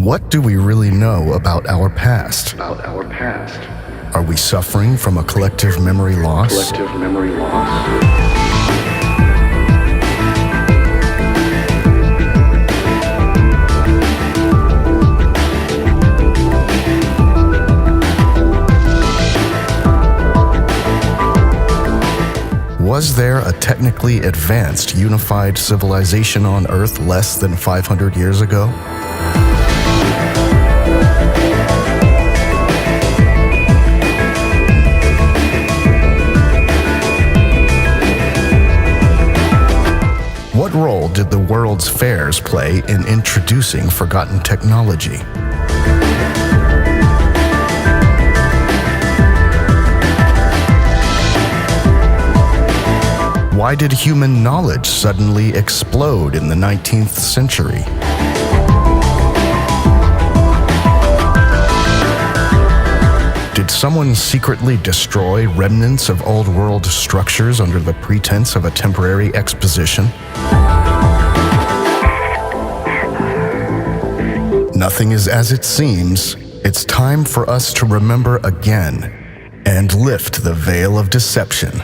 What do we really know about our past? Are we suffering from a collective memory loss? Was there a technically advanced, unified civilization on Earth less than 500 years ago? What role did the world's fairs play in introducing forgotten technology? Why did human knowledge suddenly explode in the 19th century? Did someone secretly destroy remnants of old world structures under the pretense of a temporary exposition? Nothing is as it seems. It's time for us to remember again and lift the veil of deception.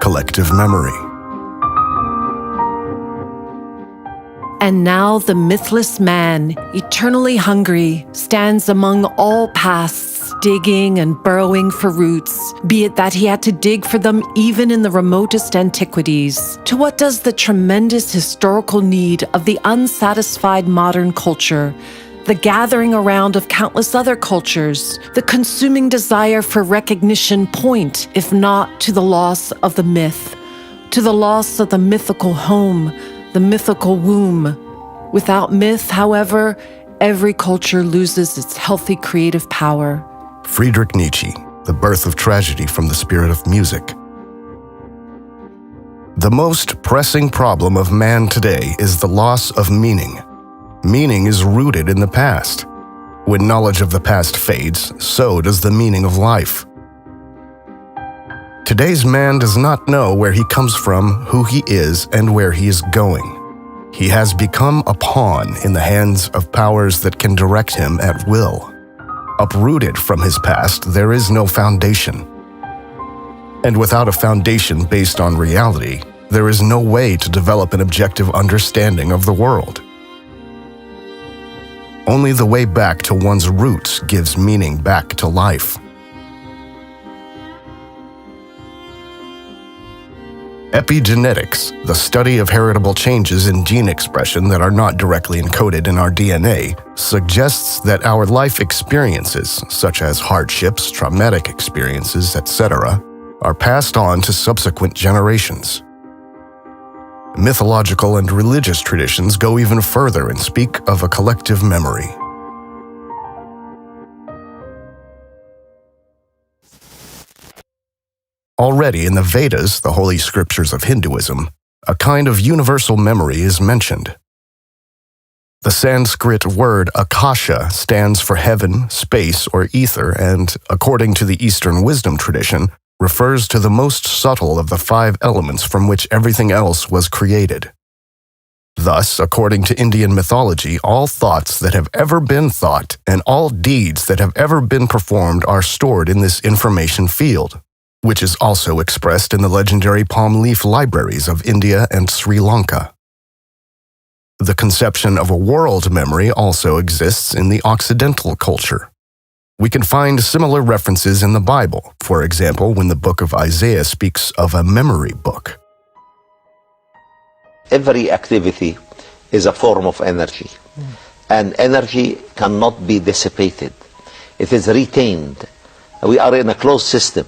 Collective memory. And now the mythless man, eternally hungry, stands among all pasts, digging and burrowing for roots, be it that he had to dig for them even in the remotest antiquities. To what does the tremendous historical need of the unsatisfied modern culture, the gathering around of countless other cultures, the consuming desire for recognition point, if not to the loss of the myth, to the loss of the mythical home, the mythical womb? Without myth, however, every culture loses its healthy creative power. Friedrich Nietzsche, The Birth of Tragedy from the Spirit of Music. The most pressing problem of man today is the loss of meaning. Meaning is rooted in the past. When knowledge of the past fades, so does the meaning of life. Today's man does not know where he comes from, who he is, and where he is going. He has become a pawn in the hands of powers that can direct him at will. Uprooted from his past, there is no foundation. And without a foundation based on reality, there is no way to develop an objective understanding of the world. Only the way back to one's roots gives meaning back to life. Epigenetics, the study of heritable changes in gene expression that are not directly encoded in our DNA, suggests that our life experiences, such as hardships, traumatic experiences, etc., are passed on to subsequent generations. Mythological and religious traditions go even further and speak of a collective memory. Already in the Vedas, the holy scriptures of Hinduism, a kind of universal memory is mentioned. The Sanskrit word akasha stands for heaven, space, or ether, and, according to the Eastern wisdom tradition, refers to the most subtle of the 5 elements from which everything else was created. Thus, according to Indian mythology, all thoughts that have ever been thought and all deeds that have ever been performed are stored in this information field, which is also expressed in the legendary palm leaf libraries of India and Sri Lanka. The conception of a world memory also exists in the Occidental culture. We can find similar references in the Bible, for example, when the book of Isaiah speaks of a memory book. Every activity is a form of energy, and energy cannot be dissipated. It is retained. We are in a closed system.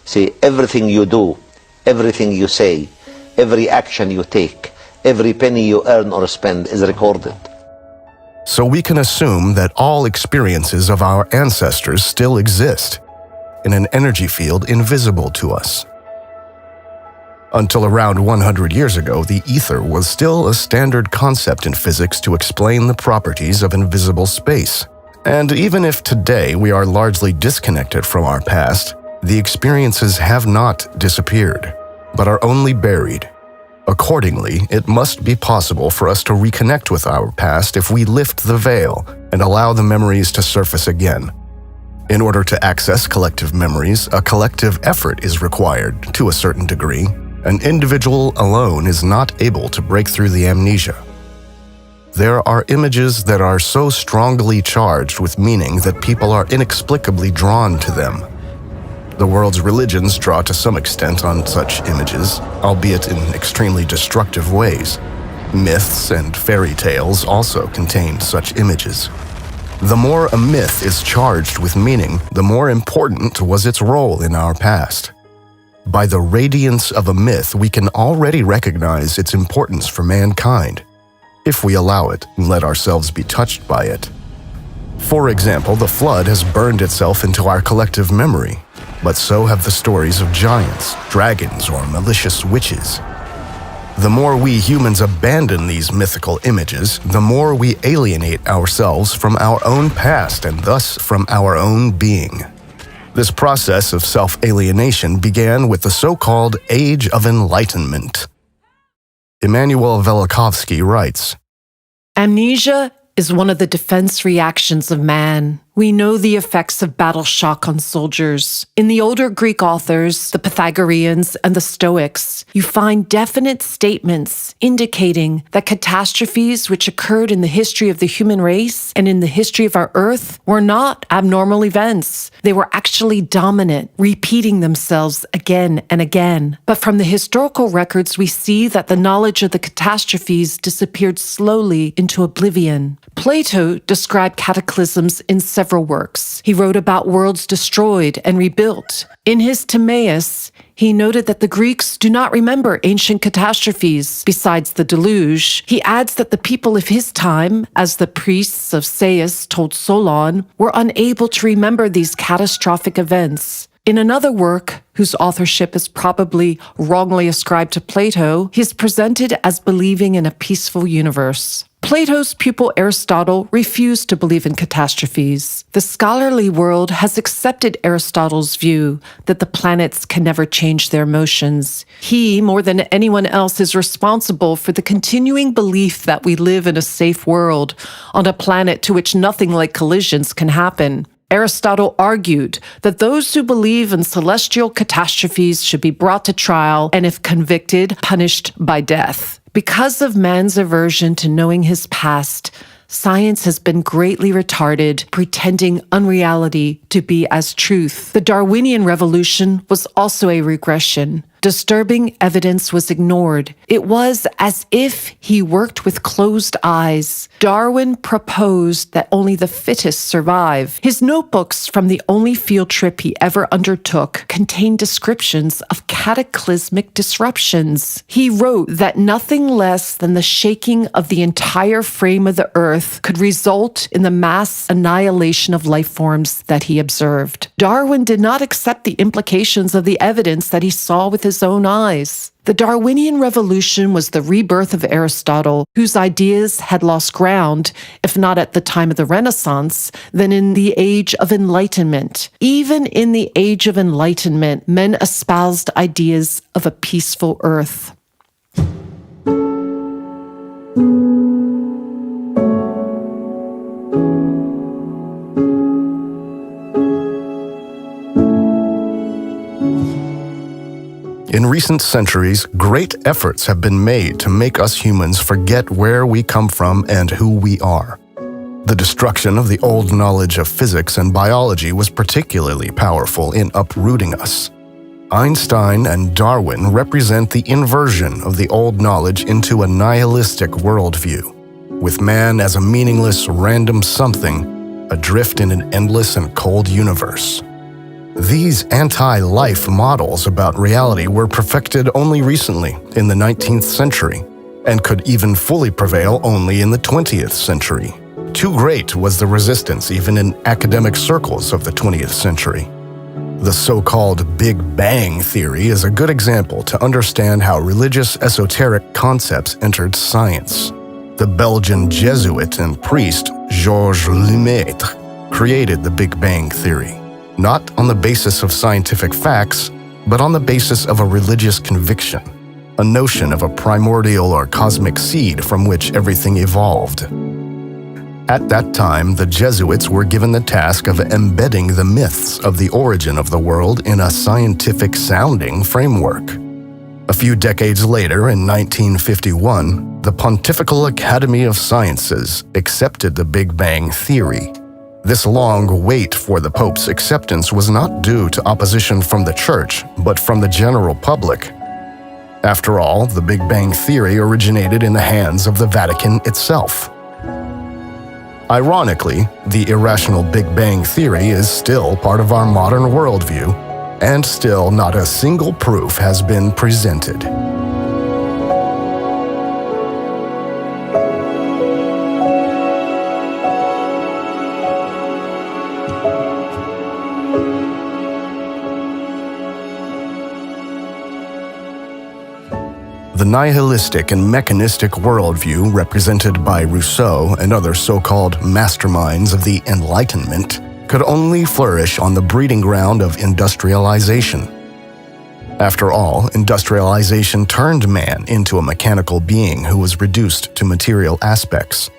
See, everything you do, everything you say, every action you take, every penny you earn or spend is recorded. So we can assume that all experiences of our ancestors still exist, in an energy field invisible to us. Until around 100 years ago, the ether was still a standard concept in physics to explain the properties of invisible space. And even if today we are largely disconnected from our past, the experiences have not disappeared, but are only buried. Accordingly, it must be possible for us to reconnect with our past if we lift the veil and allow the memories to surface again. In order to access collective memories, a collective effort is required to a certain degree. An individual alone is not able to break through the amnesia. There are images that are so strongly charged with meaning that people are inexplicably drawn to them. The world's religions draw to some extent on such images, albeit in extremely destructive ways. Myths and fairy tales also contain such images. The more a myth is charged with meaning, the more important was its role in our past. By the radiance of a myth, we can already recognize its importance for mankind, if we allow it and let ourselves be touched by it. For example, the flood has burned itself into our collective memory, but so have the stories of giants, dragons, or malicious witches. The more we humans abandon these mythical images, the more we alienate ourselves from our own past and thus from our own being. This process of self-alienation began with the so-called Age of Enlightenment. Immanuel Velikovsky writes, Amnesia is one of the defense reactions of man. We know the effects of battle shock on soldiers. In the older Greek authors, the Pythagoreans and the Stoics, you find definite statements indicating that catastrophes which occurred in the history of the human race and in the history of our Earth were not abnormal events. They were actually dominant, repeating themselves again and again. But from the historical records, we see that the knowledge of the catastrophes disappeared slowly into oblivion. Plato described cataclysms in several works. He wrote about worlds destroyed and rebuilt. In his Timaeus, he noted that the Greeks do not remember ancient catastrophes besides the deluge. He adds that the people of his time, as the priests of Sais told Solon, were unable to remember these catastrophic events. In another work, whose authorship is probably wrongly ascribed to Plato, he is presented as believing in a peaceful universe. Plato's pupil Aristotle refused to believe in catastrophes. The scholarly world has accepted Aristotle's view that the planets can never change their motions. He, more than anyone else, is responsible for the continuing belief that we live in a safe world, on a planet to which nothing like collisions can happen. Aristotle argued that those who believe in celestial catastrophes should be brought to trial and, if convicted, punished by death. Because of man's aversion to knowing his past, science has been greatly retarded, pretending unreality to be as truth. The Darwinian revolution was also a regression. Disturbing evidence was ignored. It was as if he worked with closed eyes. Darwin proposed that only the fittest survive. His notebooks from the only field trip he ever undertook contained descriptions of cataclysmic disruptions. He wrote that nothing less than the shaking of the entire frame of the earth could result in the mass annihilation of life forms that he observed. Darwin did not accept the implications of the evidence that he saw with his own eyes. The Darwinian revolution was the rebirth of Aristotle, whose ideas had lost ground, if not at the time of the Renaissance, then in the Age of Enlightenment. Even in the Age of Enlightenment, men espoused ideas of a peaceful earth. In recent centuries, great efforts have been made to make us humans forget where we come from and who we are. The destruction of the old knowledge of physics and biology was particularly powerful in uprooting us. Einstein and Darwin represent the inversion of the old knowledge into a nihilistic worldview, with man as a meaningless, random something, adrift in an endless and cold universe. These anti-life models about reality were perfected only recently, in the 19th century, and could even fully prevail only in the 20th century. Too great was the resistance even in academic circles of the 20th century. The so-called Big Bang theory is a good example to understand how religious esoteric concepts entered science. The Belgian Jesuit and priest Georges Lemaitre created the Big Bang theory, not on the basis of scientific facts, but on the basis of a religious conviction, a notion of a primordial or cosmic seed from which everything evolved. At that time, the Jesuits were given the task of embedding the myths of the origin of the world in a scientific-sounding framework. A few decades later, in 1951, the Pontifical Academy of Sciences accepted the Big Bang theory. This long wait for the Pope's acceptance was not due to opposition from the Church, but from the general public. After all, the Big Bang theory originated in the hands of the Vatican itself. Ironically, the irrational Big Bang theory is still part of our modern worldview, and still not a single proof has been presented. The nihilistic and mechanistic worldview represented by Rousseau and other so-called masterminds of the Enlightenment could only flourish on the breeding ground of industrialization. After all, industrialization turned man into a mechanical being who was reduced to material aspects.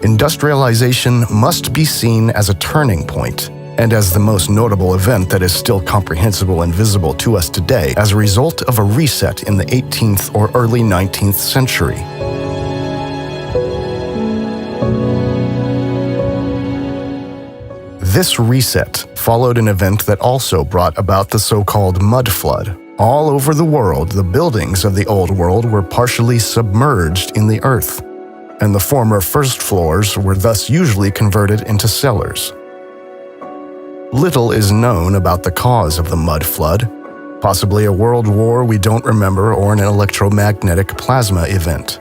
Industrialization must be seen as a turning point, and as the most notable event that is still comprehensible and visible to us today as a result of a reset in the 18th or early 19th century. This reset followed an event that also brought about the so-called mud flood. All over the world, the buildings of the old world were partially submerged in the earth, and the former first floors were thus usually converted into cellars. Little is known about the cause of the mud flood, possibly a world war we don't remember or an electromagnetic plasma event.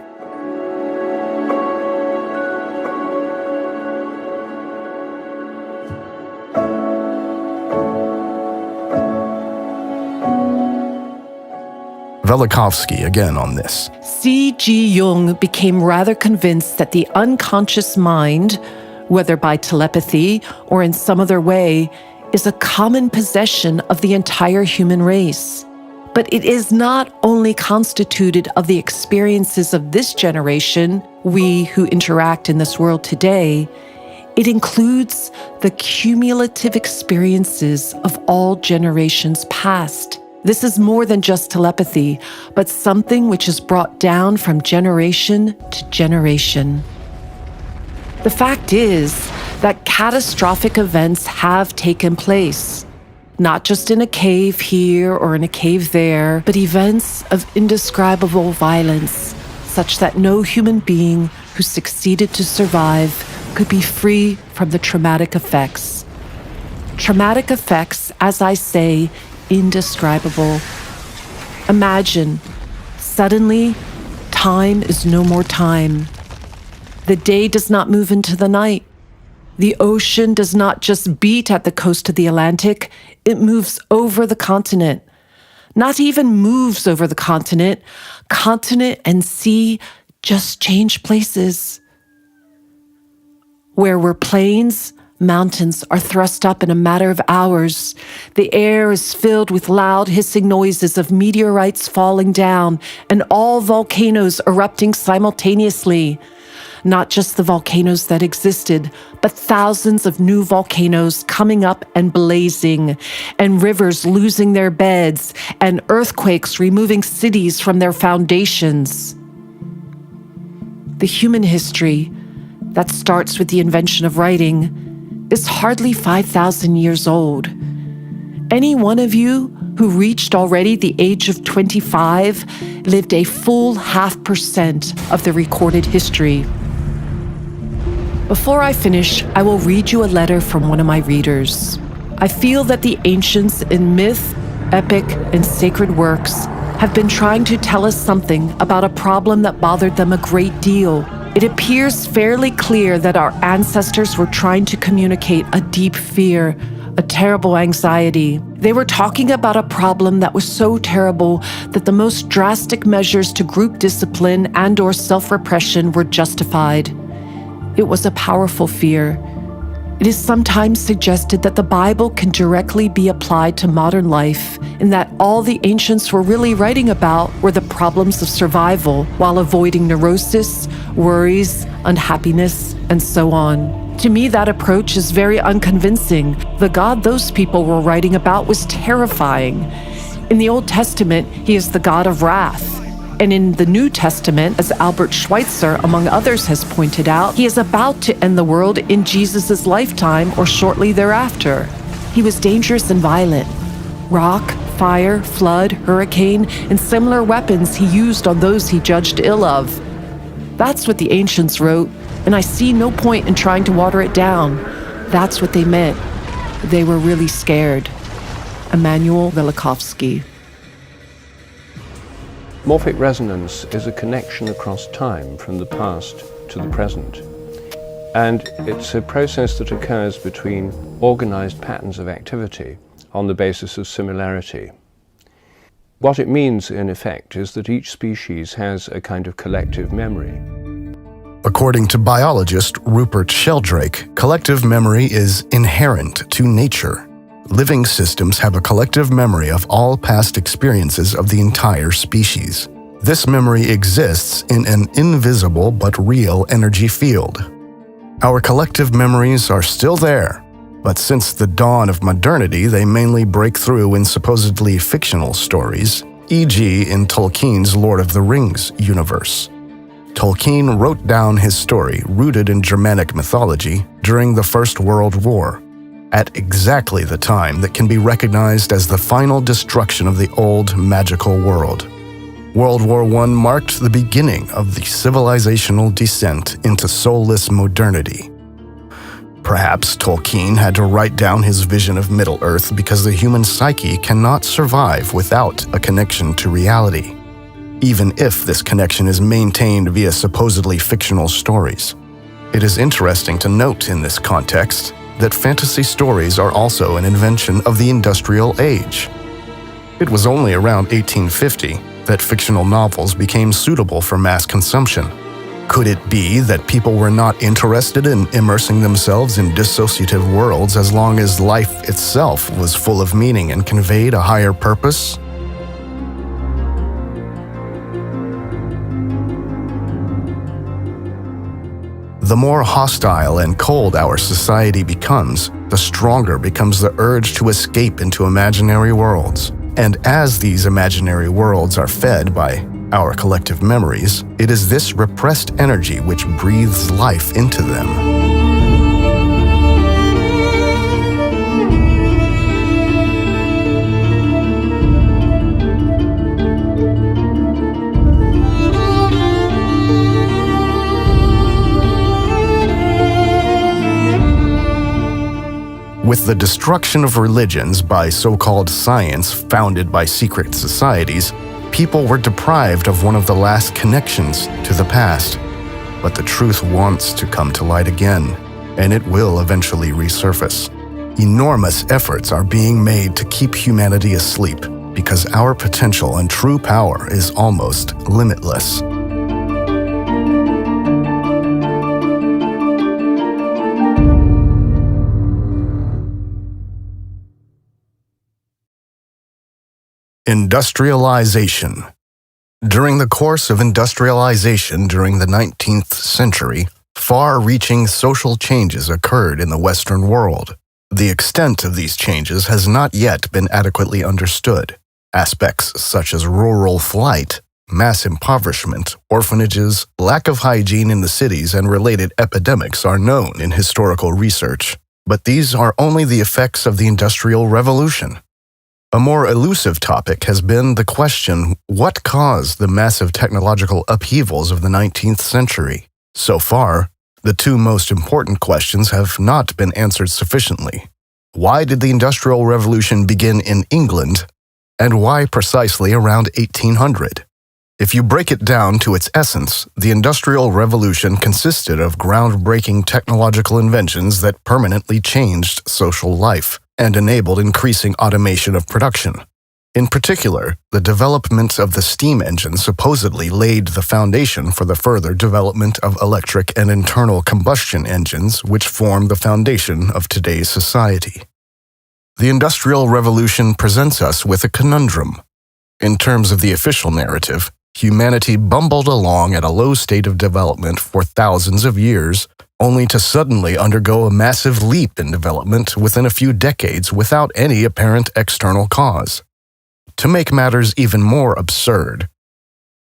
Velikovsky again on this. C.G. Jung became rather convinced that the unconscious mind, whether by telepathy or in some other way, is a common possession of the entire human race. But it is not only constituted of the experiences of this generation, we who interact in this world today, it includes the cumulative experiences of all generations past. This is more than just telepathy, but something which is brought down from generation to generation. The fact is that catastrophic events have taken place, not just in a cave here or in a cave there, but events of indescribable violence, such that no human being who succeeded to survive could be free from the traumatic effects. Traumatic effects, as I say, indescribable. Imagine, suddenly, time is no more time. The day does not move into the night. The ocean does not just beat at the coast of the Atlantic, it moves over the continent. Not even moves over the continent. Continent and sea just change places. Where were plains, mountains are thrust up in a matter of hours. The air is filled with loud hissing noises of meteorites falling down and all volcanoes erupting simultaneously. Not just the volcanoes that existed, but thousands of new volcanoes coming up and blazing, and rivers losing their beds, and earthquakes removing cities from their foundations. The human history that starts with the invention of writing is hardly 5,000 years old. Any one of you who reached already the age of 25 lived a full 0.5% of the recorded history. Before I finish, I will read you a letter from one of my readers. I feel that the ancients in myth, epic, and sacred works have been trying to tell us something about a problem that bothered them a great deal. It appears fairly clear that our ancestors were trying to communicate a deep fear, a terrible anxiety. They were talking about a problem that was so terrible that the most drastic measures to group discipline and/or self-repression were justified. It was a powerful fear. It is sometimes suggested that the Bible can directly be applied to modern life, and that all the ancients were really writing about were the problems of survival while avoiding neurosis, worries, unhappiness, and so on. To me, that approach is very unconvincing. The God those people were writing about was terrifying. In the Old Testament, he is the God of wrath. And in the New Testament, as Albert Schweitzer, among others, has pointed out, he is about to end the world in Jesus' lifetime or shortly thereafter. He was dangerous and violent. Rock, fire, flood, hurricane, and similar weapons he used on those he judged ill of. That's what the ancients wrote, and I see no point in trying to water it down. That's what they meant. They were really scared. Emanuel Velikovsky. Morphic resonance is a connection across time from the past to the present. And it's a process that occurs between organized patterns of activity on the basis of similarity. What it means, in effect, is that each species has a kind of collective memory. According to biologist Rupert Sheldrake, collective memory is inherent to nature. Living systems have a collective memory of all past experiences of the entire species. This memory exists in an invisible but real energy field. Our collective memories are still there, but since the dawn of modernity, they mainly break through in supposedly fictional stories, e.g. in Tolkien's Lord of the Rings universe. Tolkien wrote down his story, rooted in Germanic mythology, during the First World War, at exactly the time that can be recognized as the final destruction of the old magical world. World War I marked the beginning of the civilizational descent into soulless modernity. Perhaps Tolkien had to write down his vision of Middle-earth because the human psyche cannot survive without a connection to reality, even if this connection is maintained via supposedly fictional stories. It is interesting to note in this context that fantasy stories are also an invention of the industrial age. It was only around 1850 that fictional novels became suitable for mass consumption. Could it be that people were not interested in immersing themselves in dissociative worlds as long as life itself was full of meaning and conveyed a higher purpose? The more hostile and cold our society becomes, the stronger becomes the urge to escape into imaginary worlds. And as these imaginary worlds are fed by our collective memories, it is this repressed energy which breathes life into them. With the destruction of religions by so-called science founded by secret societies, people were deprived of one of the last connections to the past. But the truth wants to come to light again, and it will eventually resurface. Enormous efforts are being made to keep humanity asleep because our potential and true power is almost limitless. Industrialization. During the course of industrialization during the 19th century, far-reaching social changes occurred in the Western world. The extent of these changes has not yet been adequately understood. Aspects such as rural flight, mass impoverishment, orphanages, lack of hygiene in the cities, and related epidemics are known in historical research. But these are only the effects of the Industrial Revolution. A more elusive topic has been the question, what caused the massive technological upheavals of the 19th century? So far, the two most important questions have not been answered sufficiently. Why did the Industrial Revolution begin in England, and why precisely around 1800? If you break it down to its essence, the Industrial Revolution consisted of groundbreaking technological inventions that permanently changed social life, and enabled increasing automation of production. In particular, the development of the steam engine supposedly laid the foundation for the further development of electric and internal combustion engines, which form the foundation of today's society. The Industrial Revolution presents us with a conundrum. In terms of the official narrative, humanity bumbled along at a low state of development for thousands of years, only to suddenly undergo a massive leap in development within a few decades without any apparent external cause. To make matters even more absurd,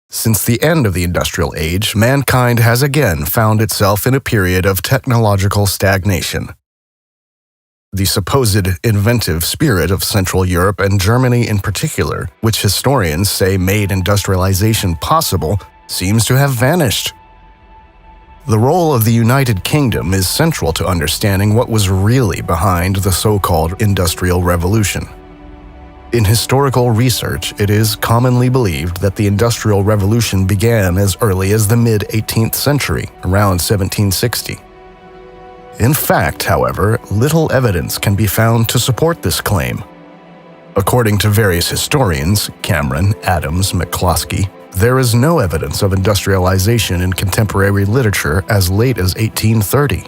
since the end of the Industrial Age, mankind has again found itself in a period of technological stagnation. The supposed inventive spirit of Central Europe and Germany in particular, which historians say made industrialization possible, seems to have vanished. The role of the United Kingdom is central to understanding what was really behind the so-called Industrial Revolution. In historical research, it is commonly believed that the Industrial Revolution began as early as the mid-18th century, around 1760. In fact, however, little evidence can be found to support this claim. According to various historians, Cameron, Adams, McCloskey, there is no evidence of industrialization in contemporary literature as late as 1830.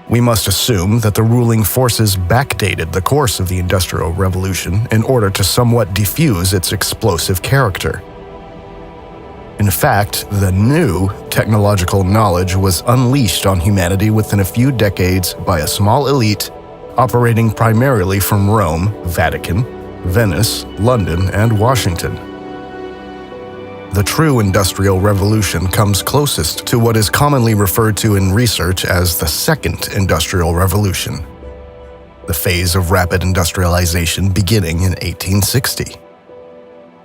We must assume that the ruling forces backdated the course of the Industrial Revolution in order to somewhat diffuse its explosive character. In fact, the new technological knowledge was unleashed on humanity within a few decades by a small elite operating primarily from Rome, Vatican, Venice, London, and Washington. The true Industrial Revolution comes closest to what is commonly referred to in research as the Second Industrial Revolution, the phase of rapid industrialization beginning in 1860.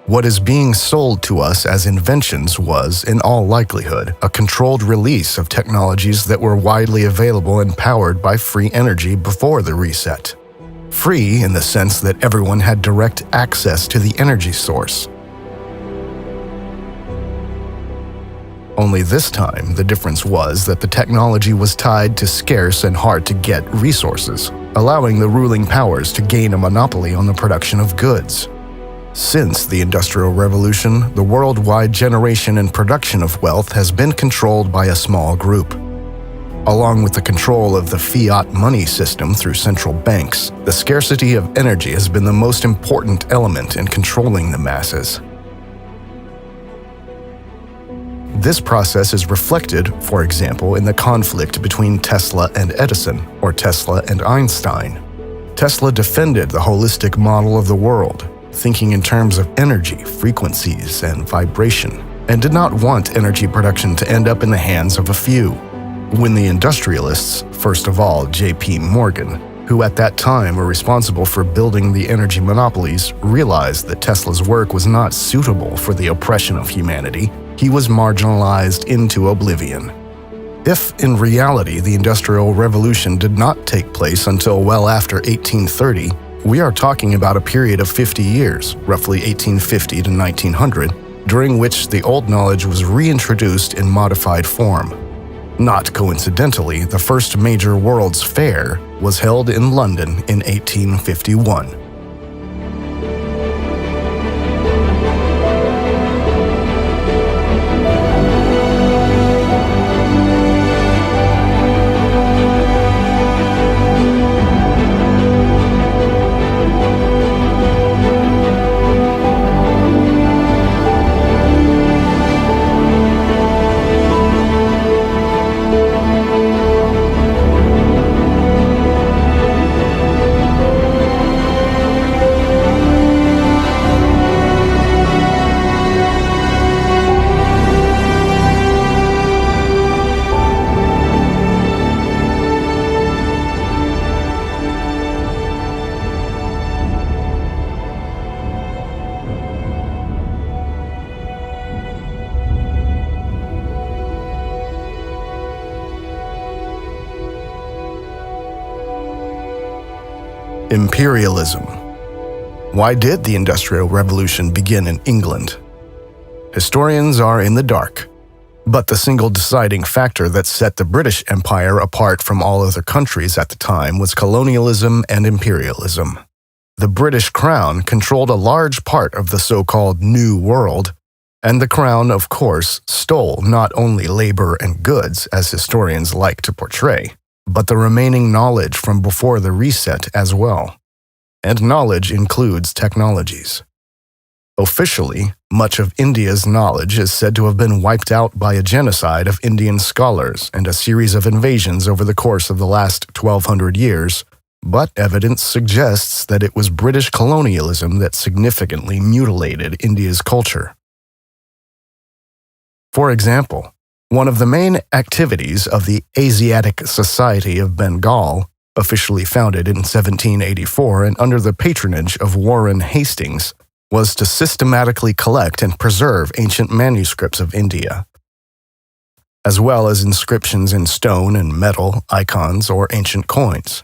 What is being sold to us as inventions was, in all likelihood, a controlled release of technologies that were widely available and powered by free energy before the reset. Free in the sense that everyone had direct access to the energy source. Only this time, the difference was that the technology was tied to scarce and hard-to-get resources, allowing the ruling powers to gain a monopoly on the production of goods. Since the Industrial Revolution, the worldwide generation and production of wealth has been controlled by a small group. Along with the control of the fiat money system through central banks, the scarcity of energy has been the most important element in controlling the masses. This process is reflected, for example, in the conflict between Tesla and Edison, or Tesla and Einstein. Tesla defended the holistic model of the world, thinking in terms of energy, frequencies, and vibration, and did not want energy production to end up in the hands of a few. When the industrialists, first of all J.P. Morgan, who at that time were responsible for building the energy monopolies, realized that Tesla's work was not suitable for the oppression of humanity, he was marginalized into oblivion. If, in reality, the Industrial Revolution did not take place until well after 1830, we are talking about a period of 50 years, roughly 1850 to 1900, during which the old knowledge was reintroduced in modified form. Not coincidentally, the first major World's Fair was held in London in 1851. Imperialism. Why did the Industrial Revolution begin in England? Historians are in the dark. But the single deciding factor that set the British Empire apart from all other countries at the time was colonialism and imperialism. The British Crown controlled a large part of the so-called New World, and the Crown, of course, stole not only labor and goods, as historians like to portray, but the remaining knowledge from before the reset as well. And knowledge includes technologies. Officially, much of India's knowledge is said to have been wiped out by a genocide of Indian scholars and a series of invasions over the course of the last 1,200 years, but evidence suggests that it was British colonialism that significantly mutilated India's culture. For example, one of the main activities of the Asiatic Society of Bengal, officially founded in 1784 and under the patronage of Warren Hastings, was to systematically collect and preserve ancient manuscripts of India, as well as inscriptions in stone and metal, icons, or ancient coins.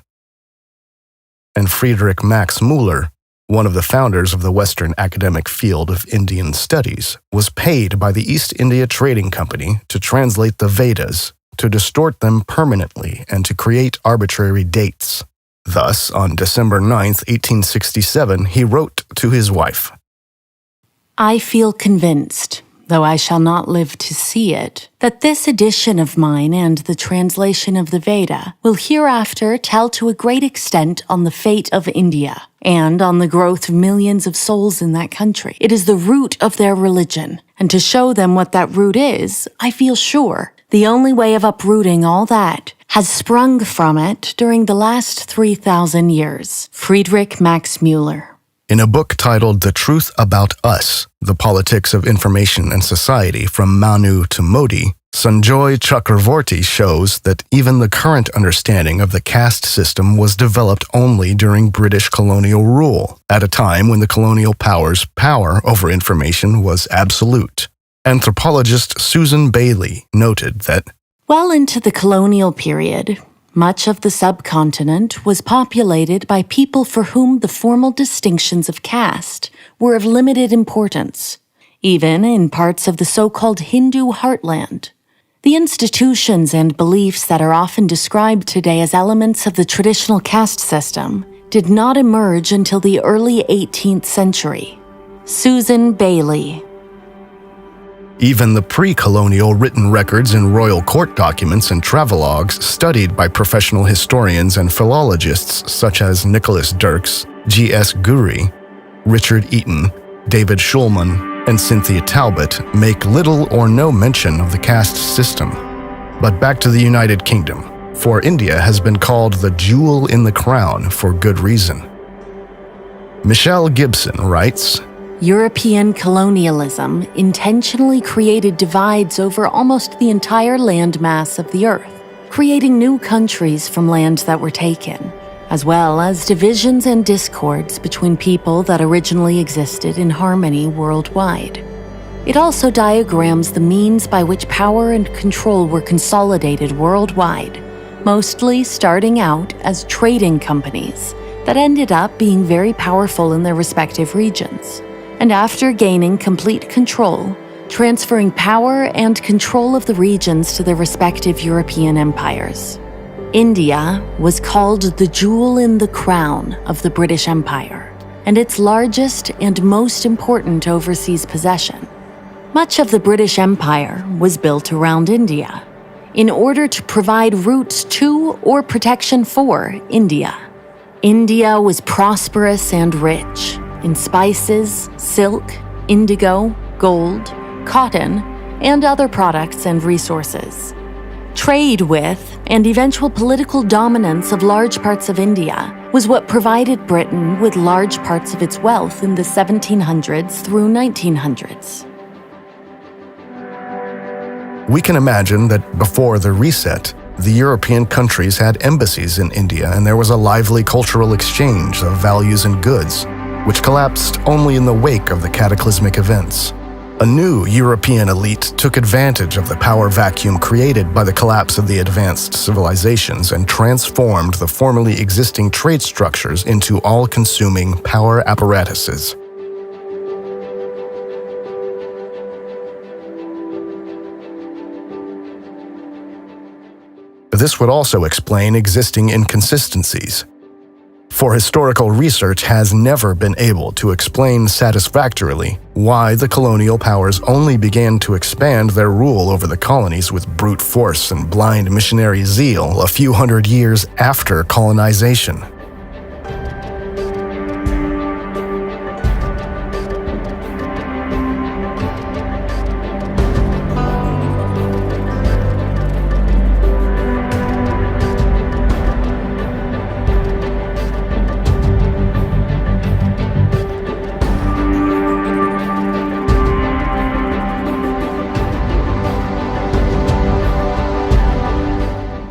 And Friedrich Max Müller, one of the founders of the Western academic field of Indian studies, was paid by the East India Trading Company to translate the Vedas, to distort them permanently, and to create arbitrary dates. Thus, on December 9, 1867, he wrote to his wife, I feel convinced, though I shall not live to see it, that this edition of mine and the translation of the Veda will hereafter tell to a great extent on the fate of India and on the growth of millions of souls in that country. It is the root of their religion, and to show them what that root is, I feel sure the only way of uprooting all that has sprung from it during the last 3,000 years. Friedrich Max Müller. In a book titled The Truth About Us, The Politics of Information and Society from Manu to Modi, Sanjoy Chakravorty shows that even the current understanding of the caste system was developed only during British colonial rule, at a time when the colonial power's power over information was absolute. Anthropologist Susan Bailey noted that, well into the colonial period, much of the subcontinent was populated by people for whom the formal distinctions of caste were of limited importance, even in parts of the so-called Hindu heartland. The institutions and beliefs that are often described today as elements of the traditional caste system did not emerge until the early 18th century. Susan Bailey. even the pre-colonial written records in royal court documents and travelogues studied by professional historians and philologists such as Nicholas Dirks, G.S. Gurry, Richard Eaton, David Schulman, and Cynthia Talbot make little or no mention of the caste system. But back to the United Kingdom, for India has been called the jewel in the crown for good reason. Michelle Gibson writes, European colonialism intentionally created divides over almost the entire landmass of the earth, creating new countries from lands that were taken, as well as divisions and discords between people that originally existed in harmony worldwide. It also diagrams the means by which power and control were consolidated worldwide, mostly starting out as trading companies that ended up being very powerful in their respective regions. And after gaining complete control, transferring power and control of the regions to their respective European empires. India was called the jewel in the crown of the British Empire, and its largest and most important overseas possession. Much of the British Empire was built around India, in order to provide routes to or protection for India. India was prosperous and rich in spices, silk, indigo, gold, cotton, and other products and resources. Trade with and eventual political dominance of large parts of India was what provided Britain with large parts of its wealth in the 1700s through 1900s. We can imagine that before the reset, the European countries had embassies in India and there was a lively cultural exchange of values and goods, which collapsed only in the wake of the cataclysmic events. A new European elite took advantage of the power vacuum created by the collapse of the advanced civilizations and transformed the formerly existing trade structures into all-consuming power apparatuses. This would also explain existing inconsistencies. For historical research has never been able to explain satisfactorily why the colonial powers only began to expand their rule over the colonies with brute force and blind missionary zeal a few hundred years after colonization.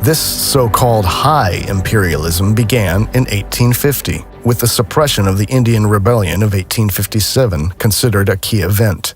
This so-called high imperialism began in 1850, with the suppression of the Indian Rebellion of 1857 considered a key event.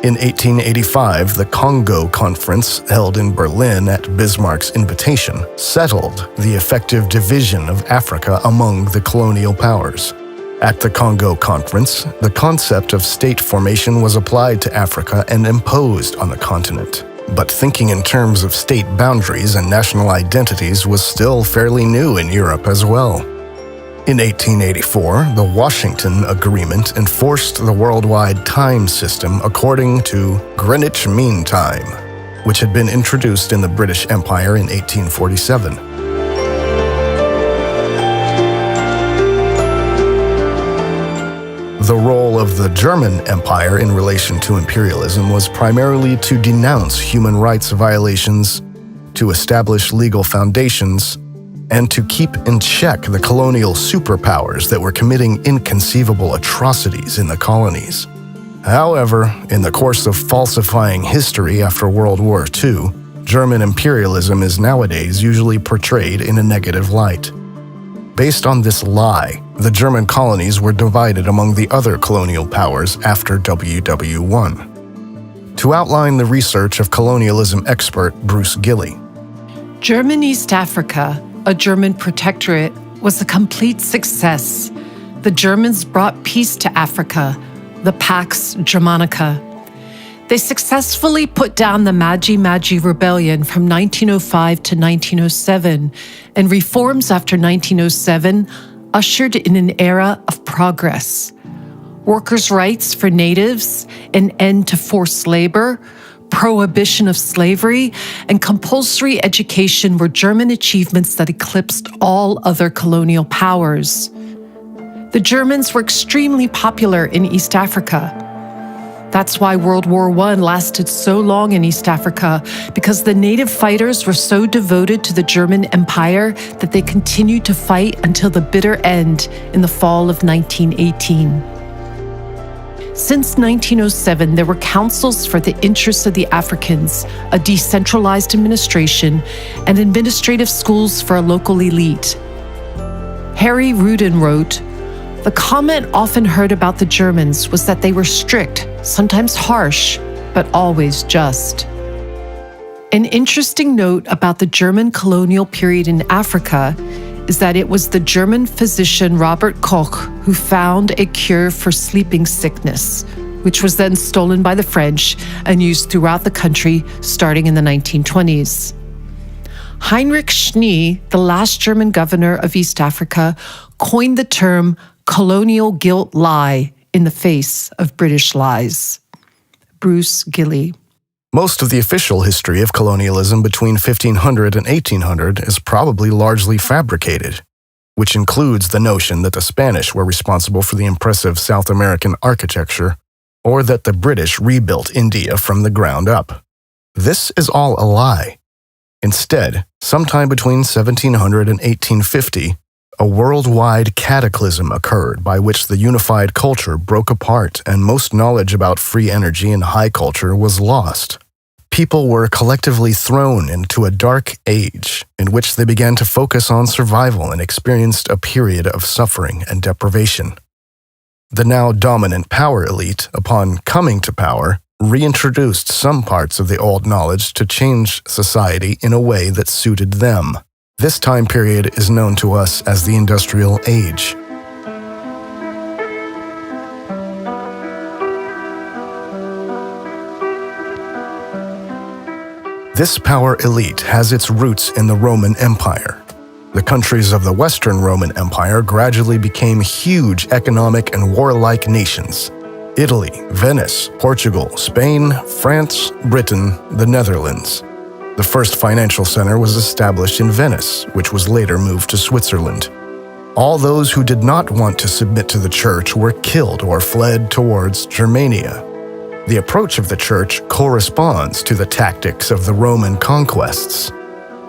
In 1885, the Congo Conference, held in Berlin at Bismarck's invitation, settled the effective division of Africa among the colonial powers. At the Congo Conference, the concept of state formation was applied to Africa and imposed on the continent. But thinking in terms of state boundaries and national identities was still fairly new in Europe as well. In 1884, the Washington Agreement enforced the worldwide time system according to Greenwich Mean Time, which had been introduced in the British Empire in 1847. The role of the German Empire in relation to imperialism was primarily to denounce human rights violations, to establish legal foundations, and to keep in check the colonial superpowers that were committing inconceivable atrocities in the colonies. However, in the course of falsifying history after World War II, German imperialism is nowadays usually portrayed in a negative light. Based on this lie, the German colonies were divided among the other colonial powers after WW1. To outline the research of colonialism expert Bruce Gilley. German East Africa, a German protectorate, was a complete success. The Germans brought peace to Africa, the Pax Germanica. They successfully put down the Magi Rebellion from 1905 to 1907, and reforms after 1907 ushered in an era of progress. Workers' rights for natives, an end to forced labor, prohibition of slavery, and compulsory education were German achievements that eclipsed all other colonial powers. The Germans were extremely popular in East Africa. That's why World War I lasted so long in East Africa, because the native fighters were so devoted to the German Empire that they continued to fight until the bitter end in the fall of 1918. Since 1907, there were councils for the interests of the Africans, a decentralized administration, and administrative schools for a local elite. Harry Rudin wrote, "The comment often heard about the Germans was that they were strict, sometimes harsh, but always just." An interesting note about the German colonial period in Africa is that it was the German physician Robert Koch who found a cure for sleeping sickness, which was then stolen by the French and used throughout the country starting in the 1920s. Heinrich Schnee, the last German governor of East Africa, coined the term colonial guilt lie in the face of British lies. Bruce Gilley. Most of the official history of colonialism between 1500 and 1800 is probably largely fabricated, which includes the notion that the Spanish were responsible for the impressive South American architecture, or that the British rebuilt India from the ground up. This is all a lie. Instead, sometime between 1700 and 1850, a worldwide cataclysm occurred by which the unified culture broke apart and most knowledge about free energy and high culture was lost. people were collectively thrown into a dark age in which they began to focus on survival and experienced a period of suffering and deprivation. The now dominant power elite, upon coming to power, reintroduced some parts of the old knowledge to change society in a way that suited them. This time period is known to us as the Industrial Age. This power elite has its roots in the Roman Empire. The countries of the Western Roman Empire gradually became huge economic and warlike nations. Italy, Venice, Portugal, Spain, France, Britain, the Netherlands. The first financial center was established in Venice, which was later moved to Switzerland. All those who did not want to submit to the church were killed or fled towards Germania. The approach of the church corresponds to the tactics of the Roman conquests.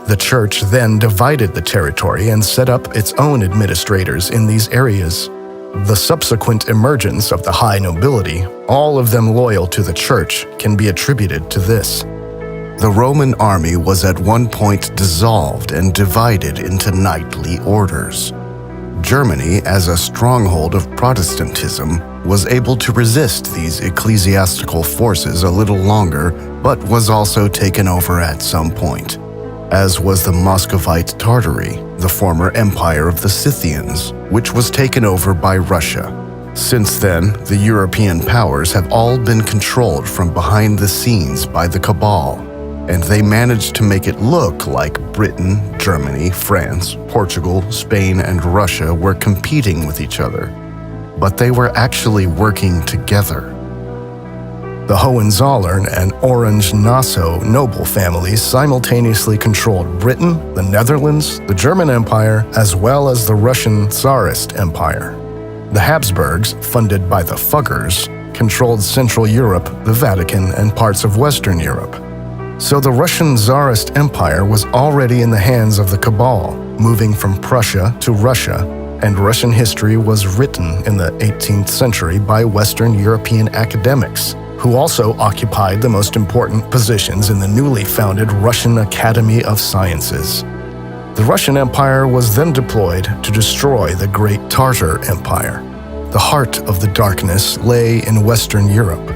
The church then divided the territory and set up its own administrators in these areas. The subsequent emergence of the high nobility, all of them loyal to the church, can be attributed to this. The Roman army was at one point dissolved and divided into knightly orders. Germany, as a stronghold of Protestantism, was able to resist these ecclesiastical forces a little longer, but was also taken over at some point, as was the Muscovite Tartary, the former empire of the Scythians, which was taken over by Russia. Since then, the European powers have all been controlled from behind the scenes by the Kabal, and they managed to make it look like Britain, Germany, France, Portugal, Spain, and Russia were competing with each other. But they were actually working together. The Hohenzollern and Orange-Nassau noble families simultaneously controlled Britain, the Netherlands, the German Empire, as well as the Russian Tsarist Empire. The Habsburgs, funded by the Fuggers, controlled Central Europe, the Vatican, and parts of Western Europe. So the Russian Tsarist Empire was already in the hands of the Cabal, moving from Prussia to Russia, and Russian history was written in the 18th century by Western European academics, who also occupied the most important positions in the newly founded Russian Academy of Sciences. The Russian Empire was then deployed to destroy the Great Tartar Empire. The heart of the darkness lay in Western Europe.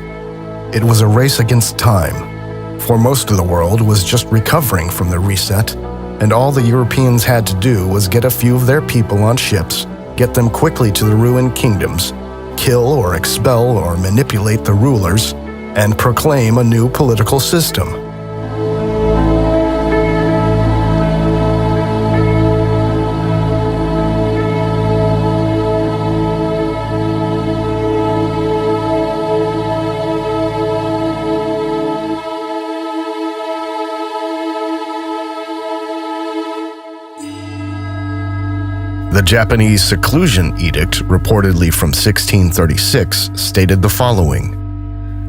It was a race against time, for most of the world was just recovering from the reset, and all the Europeans had to do was get a few of their people on ships, get them quickly to the ruined kingdoms, kill or expel or manipulate the rulers, and proclaim a new political system. The Japanese Seclusion Edict, reportedly from 1636, stated the following: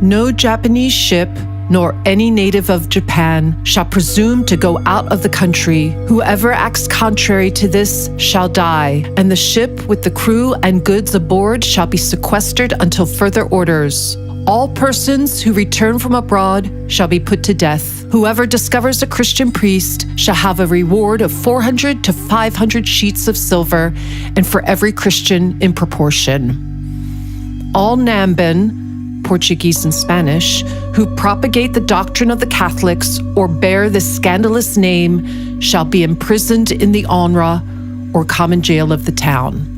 No Japanese ship, nor any native of Japan, shall presume to go out of the country. Whoever acts contrary to this shall die, and the ship with the crew and goods aboard shall be sequestered until further orders. All persons who return from abroad shall be put to death. Whoever discovers a Christian priest shall have a reward of 400 to 500 sheets of silver, and for every Christian in proportion. All Namban, Portuguese and Spanish, who propagate the doctrine of the Catholics or bear this scandalous name shall be imprisoned in the Onra, or common jail of the town.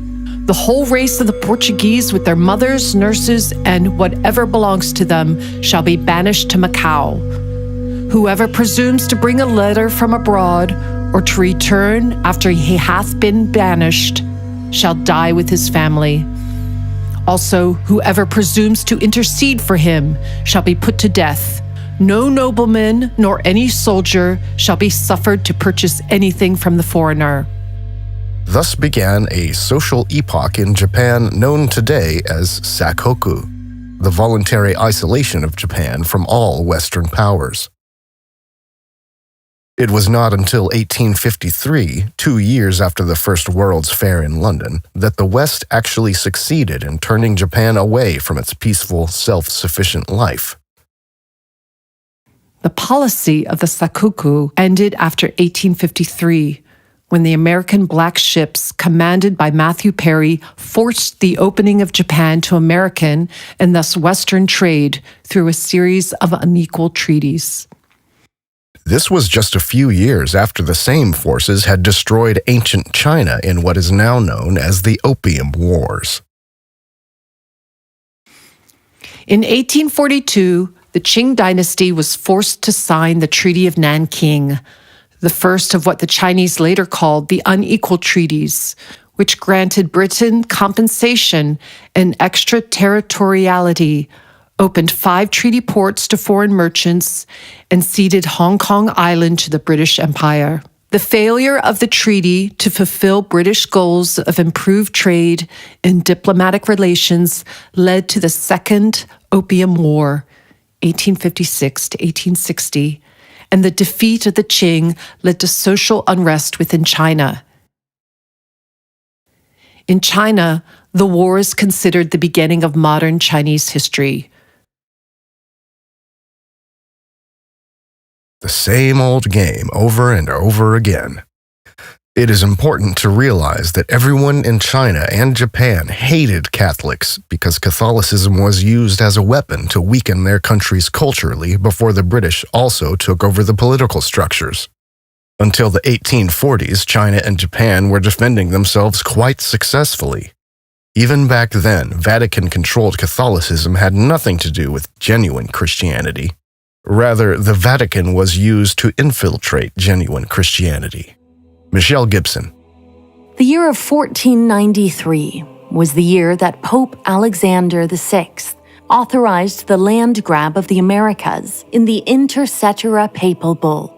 The whole race of the Portuguese with their mothers, nurses, and whatever belongs to them shall be banished to Macau. Whoever presumes to bring a letter from abroad or to return after he hath been banished shall die with his family. Also, whoever presumes to intercede for him shall be put to death. No nobleman nor any soldier shall be suffered to purchase anything from the foreigner. Thus began a social epoch in Japan known today as Sakoku, the voluntary isolation of Japan from all Western powers. It was not until 1853, 2 years after the First World's Fair in London, that the West actually succeeded in turning Japan away from its peaceful, self-sufficient life. The policy of the sakuku ended after 1853, when the American black ships commanded by Matthew Perry forced the opening of Japan to American and thus Western trade through a series of unequal treaties. This was just a few years after the same forces had destroyed ancient China in what is now known as the Opium Wars. In 1842, the Qing dynasty was forced to sign the Treaty of Nanking, the first of what the Chinese later called the unequal treaties, which granted Britain compensation and extraterritoriality, opened 5 treaty ports to foreign merchants, and ceded Hong Kong Island to the British Empire. The failure of the treaty to fulfill British goals of improved trade and diplomatic relations led to the Second Opium War, 1856 to 1860, and the defeat of the Qing led to social unrest within China. In China, the war is considered the beginning of modern Chinese history. The same old game over and over again. It is important to realize that everyone in China and Japan hated Catholics because Catholicism was used as a weapon to weaken their countries culturally before the British also took over the political structures. Until the 1840s, China and Japan were defending themselves quite successfully. Even back then, Vatican-controlled Catholicism had nothing to do with genuine Christianity. Rather, the Vatican was used to infiltrate genuine Christianity. Michelle Gibson. The year of 1493 was the year that Pope Alexander VI authorized the land grab of the Americas in the Inter Cetera Papal Bull.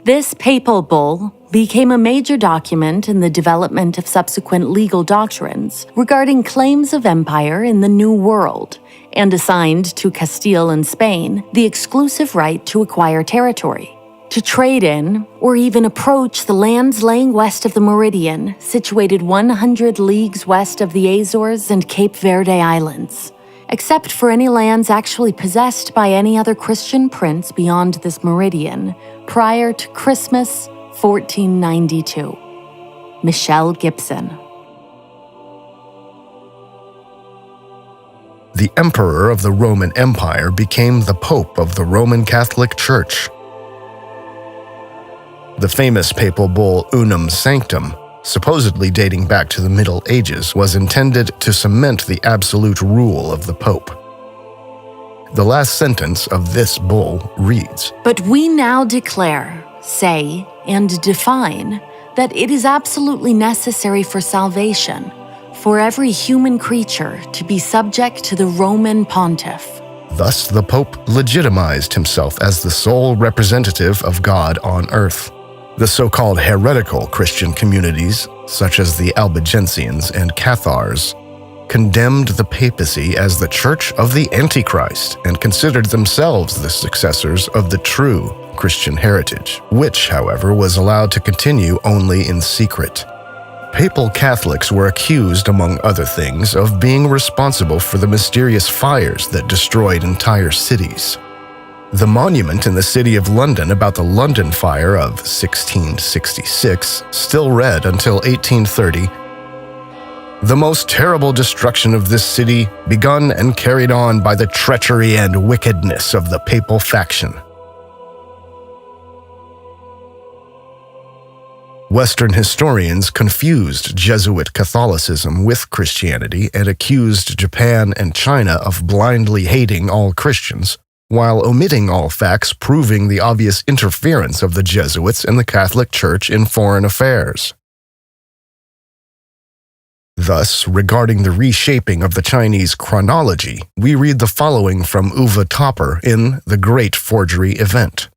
This papal bull became a major document in the development of subsequent legal doctrines regarding claims of empire in the New World, and assigned to Castile and Spain the exclusive right to acquire territory, to trade in, or even approach the lands laying west of the meridian, situated 100 leagues west of the Azores and Cape Verde Islands, except for any lands actually possessed by any other Christian prince beyond this meridian, prior to Christmas 1492. Michelle Gibson. The emperor of the Roman Empire became the Pope of the Roman Catholic Church. The famous papal bull Unum Sanctum, supposedly dating back to the Middle Ages, was intended to cement the absolute rule of the Pope. The last sentence of this bull reads, "But we now declare, say, and define that it is absolutely necessary for salvation for every human creature to be subject to the Roman pontiff." Thus, the Pope legitimized himself as the sole representative of God on earth. The so-called heretical Christian communities, such as the Albigensians and Cathars, condemned the papacy as the Church of the Antichrist and considered themselves the successors of the true Christian heritage, which, however, was allowed to continue only in secret. Papal Catholics were accused, among other things, of being responsible for the mysterious fires that destroyed entire cities. The monument in the city of London about the London Fire of 1666 still read until 1830, "The most terrible destruction of this city, begun and carried on by the treachery and wickedness of the papal faction." Western historians confused Jesuit Catholicism with Christianity and accused Japan and China of blindly hating all Christians, while omitting all facts proving the obvious interference of the Jesuits and the Catholic Church in foreign affairs. Thus, regarding the reshaping of the Chinese chronology, we read the following from Uwe Topper in The Great Forgery Event.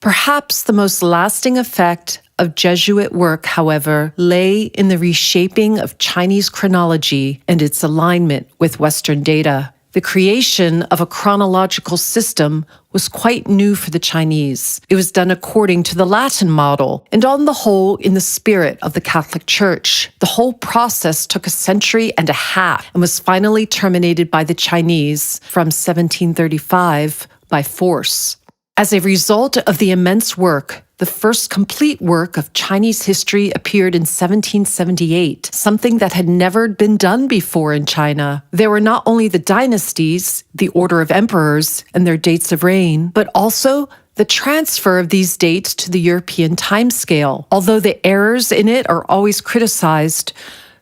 Perhaps the most lasting effect of Jesuit work, however, lay in the reshaping of Chinese chronology and its alignment with Western data. The creation of a chronological system was quite new for the Chinese. It was done according to the Latin model, and on the whole, in the spirit of the Catholic Church. The whole process took a century and a half and was finally terminated by the Chinese from 1735 by force. As a result of the immense work, the first complete work of Chinese history appeared in 1778, something that had never been done before in China. There were not only the dynasties, the order of emperors, and their dates of reign, but also the transfer of these dates to the European timescale. Although the errors in it are always criticized,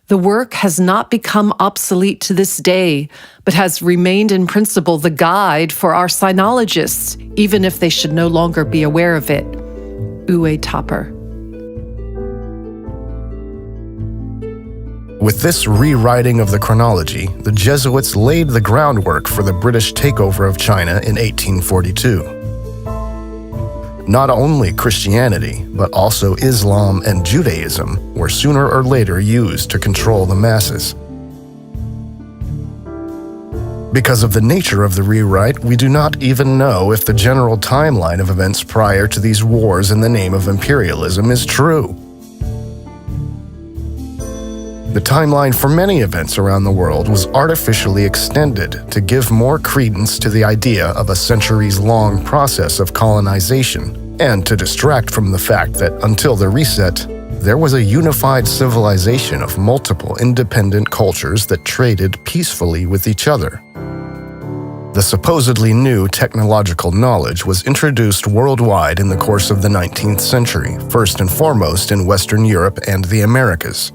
the work has not become obsolete to this day, but has remained in principle the guide for our sinologists, even if they should no longer be aware of it. Uwe Topper. With this rewriting of the chronology, the Jesuits laid the groundwork for the British takeover of China in 1842. Not only Christianity, but also Islam and Judaism were sooner or later used to control the masses. Because of the nature of the rewrite, we do not even know if the general timeline of events prior to these wars in the name of imperialism is true. The timeline for many events around the world was artificially extended to give more credence to the idea of a centuries-long process of colonization, and to distract from the fact that until the reset, there was a unified civilization of multiple independent cultures that traded peacefully with each other. The supposedly new technological knowledge was introduced worldwide in the course of the 19th century, first and foremost in Western Europe and the Americas.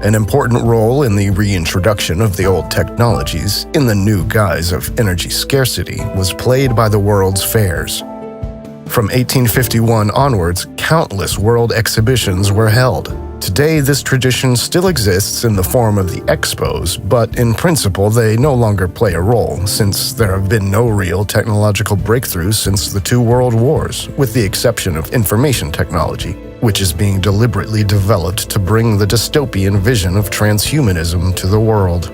An important role in the reintroduction of the old technologies, in the new guise of energy scarcity, was played by the world's fairs. From 1851 onwards, countless world exhibitions were held. Today, this tradition still exists in the form of the expos, but in principle they no longer play a role, since there have been no real technological breakthroughs since the two world wars, with the exception of information technology, which is being deliberately developed to bring the dystopian vision of transhumanism to the world.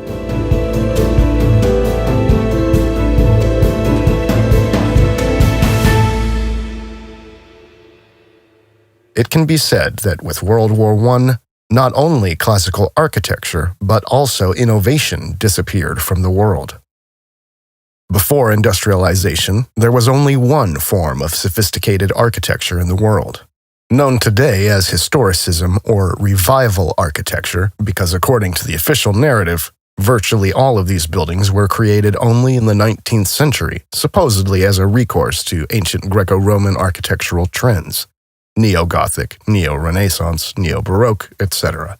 It can be said that with World War I, not only classical architecture, but also innovation disappeared from the world. Before industrialization, there was only one form of sophisticated architecture in the world, known today as historicism or revival architecture, because according to the official narrative, virtually all of these buildings were created only in the 19th century, supposedly as a recourse to ancient Greco-Roman architectural trends. Neo-Gothic, Neo-Renaissance, Neo-Baroque, etc.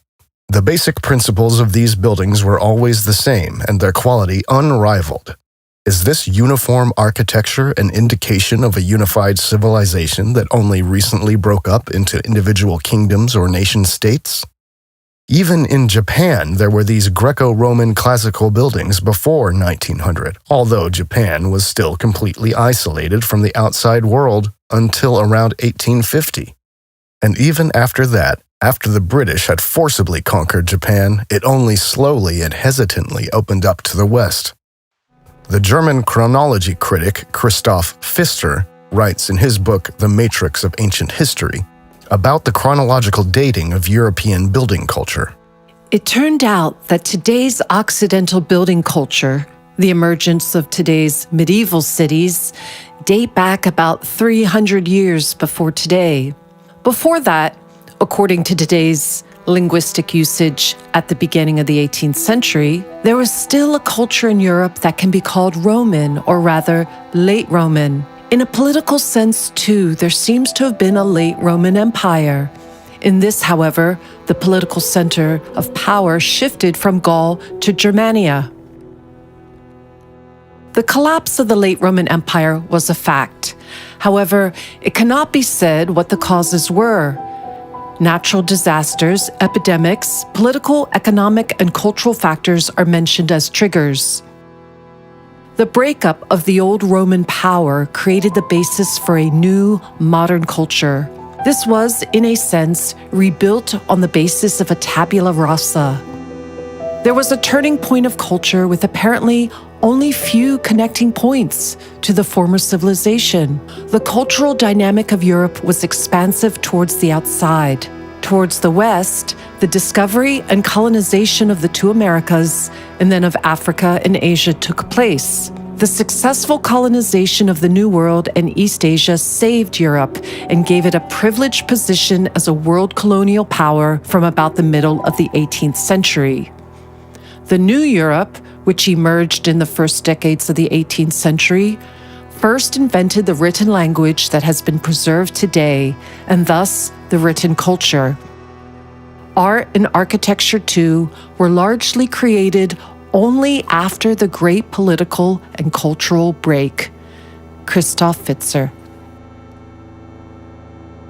The basic principles of these buildings were always the same and their quality unrivaled. Is this uniform architecture an indication of a unified civilization that only recently broke up into individual kingdoms or nation-states? Even in Japan, there were these Greco-Roman classical buildings before 1900, although Japan was still completely isolated from the outside world until around 1850. And even after that, after the British had forcibly conquered Japan, it only slowly and hesitantly opened up to the West. The German chronology critic Christoph Pfister writes in his book The Matrix of Ancient History about the chronological dating of European building culture. It turned out that today's Occidental building culture, the emergence of today's medieval cities, date back about 300 years before today. Before that, according to today's linguistic usage at the beginning of the 18th century, there was still a culture in Europe that can be called Roman, or rather, late Roman. In a political sense, too, there seems to have been a late Roman Empire. In this, however, the political center of power shifted from Gaul to Germania. The collapse of the late Roman Empire was a fact. However, it cannot be said what the causes were. Natural disasters, epidemics, political, economic, and cultural factors are mentioned as triggers. The breakup of the old Roman power created the basis for a new, modern culture. This was, in a sense, rebuilt on the basis of a tabula rasa. There was a turning point of culture with apparently only few connecting points to the former civilization. The cultural dynamic of Europe was expansive towards the outside. Towards the west, the discovery and colonization of the two Americas and then of Africa and Asia took place. The successful colonization of the New World and East Asia saved Europe and gave it a privileged position as a world colonial power from about the middle of the 18th century. The New Europe, which emerged in the first decades of the 18th century, first invented the written language that has been preserved today, and thus the written culture. Art and architecture, too, were largely created only after the great political and cultural break. Christoph Fitzer.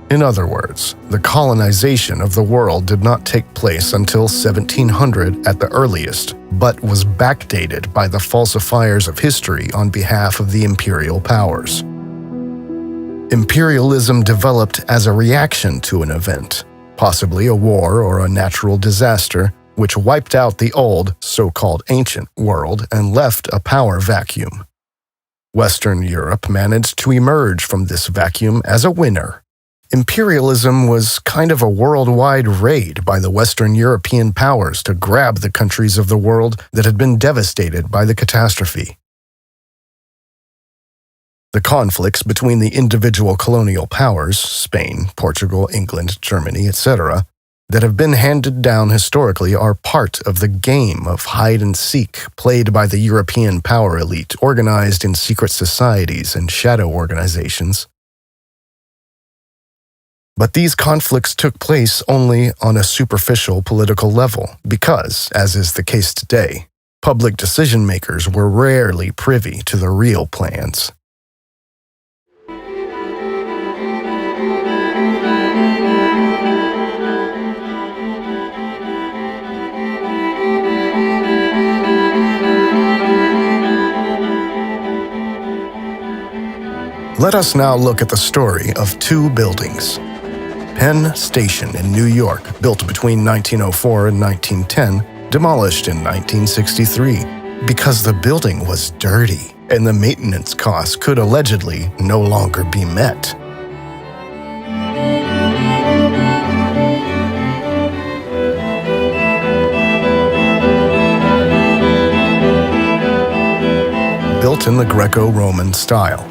In other words, the colonization of the world did not take place until 1700 at the earliest, but was backdated by the falsifiers of history on behalf of the imperial powers. Imperialism developed as a reaction to an event, possibly a war or a natural disaster, which wiped out the old, so-called ancient world and left a power vacuum. Western Europe managed to emerge from this vacuum as a winner. Imperialism was kind of a worldwide raid by the Western European powers to grab the countries of the world that had been devastated by the catastrophe. The conflicts between the individual colonial powers, Spain, Portugal, England, Germany, etc., that have been handed down historically are part of the game of hide-and-seek played by the European power elite organized in secret societies and shadow organizations. But these conflicts took place only on a superficial political level because, as is the case today, public decision-makers were rarely privy to the real plans. Let us now look at the story of two buildings. Penn Station in New York, built between 1904 and 1910, demolished in 1963 because the building was dirty and the maintenance costs could allegedly no longer be met. Built in the Greco-Roman style.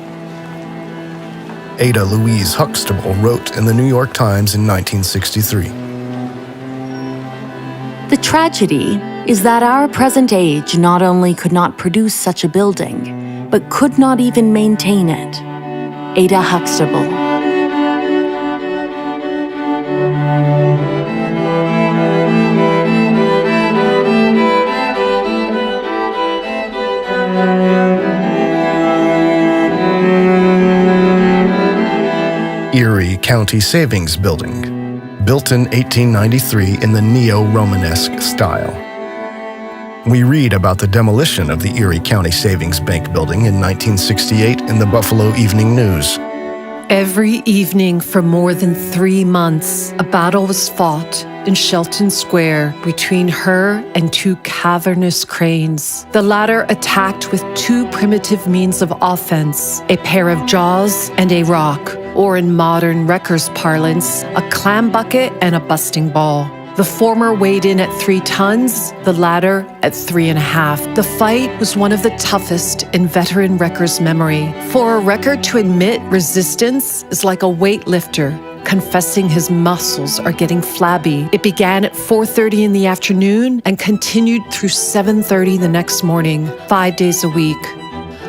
Ada Louise Huxtable wrote in the New York Times in 1963. The tragedy is that our present age not only could not produce such a building, but could not even maintain it. Ada Huxtable. Erie County Savings Building, built in 1893 in the neo-Romanesque style. We read about the demolition of the Erie County Savings Bank building in 1968 in the Buffalo Evening News. Every evening for more than 3 months, a battle was fought in Shelton Square between her and two cavernous cranes. The latter attacked with two primitive means of offense, a pair of jaws and a rock, or in modern wreckers' parlance, a clam bucket and a busting ball. The former weighed in at 3 tons, the latter at 3.5. The fight was one of the toughest in veteran wreckers' memory. For a wrecker to admit resistance is like a weightlifter confessing his muscles are getting flabby. It began at 4:30 in the afternoon and continued through 7:30 the next morning, 5 days a week.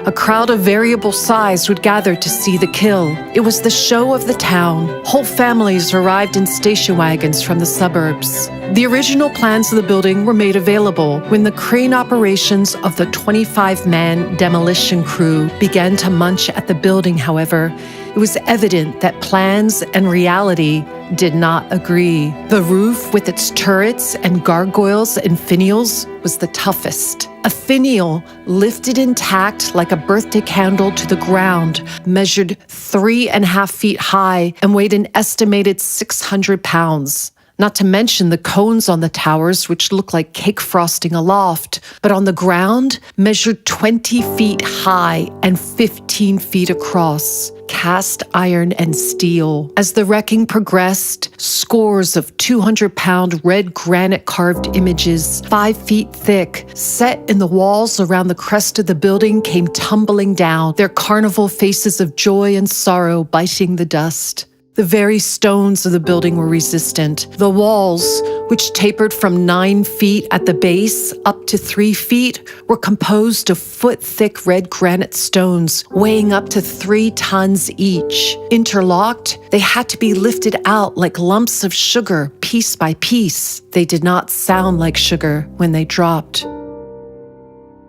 A crowd of variable size would gather to see the kill. It was the show of the town. Whole families arrived in station wagons from the suburbs. The original plans of the building were made available when the crane operations of the 25-man demolition crew began to munch at the building, however. It was evident that plans and reality did not agree. The roof, with its turrets and gargoyles and finials, was the toughest. A finial, lifted intact like a birthday candle to the ground, measured 3.5 feet high and weighed an estimated 600 pounds. not to mention the cones on the towers, which look like cake frosting aloft, but on the ground measured 20 feet high and 15 feet across, cast iron and steel. As the wrecking progressed, scores of 200-pound red granite carved images, 5 feet thick, set in the walls around the crest of the building, came tumbling down, their carnival faces of joy and sorrow biting the dust. The very stones of the building were resistant. The walls, which tapered from 9 feet at the base up to 3 feet, were composed of foot-thick red granite stones weighing up to 3 tons each. Interlocked, they had to be lifted out like lumps of sugar, piece by piece. They did not sound like sugar when they dropped.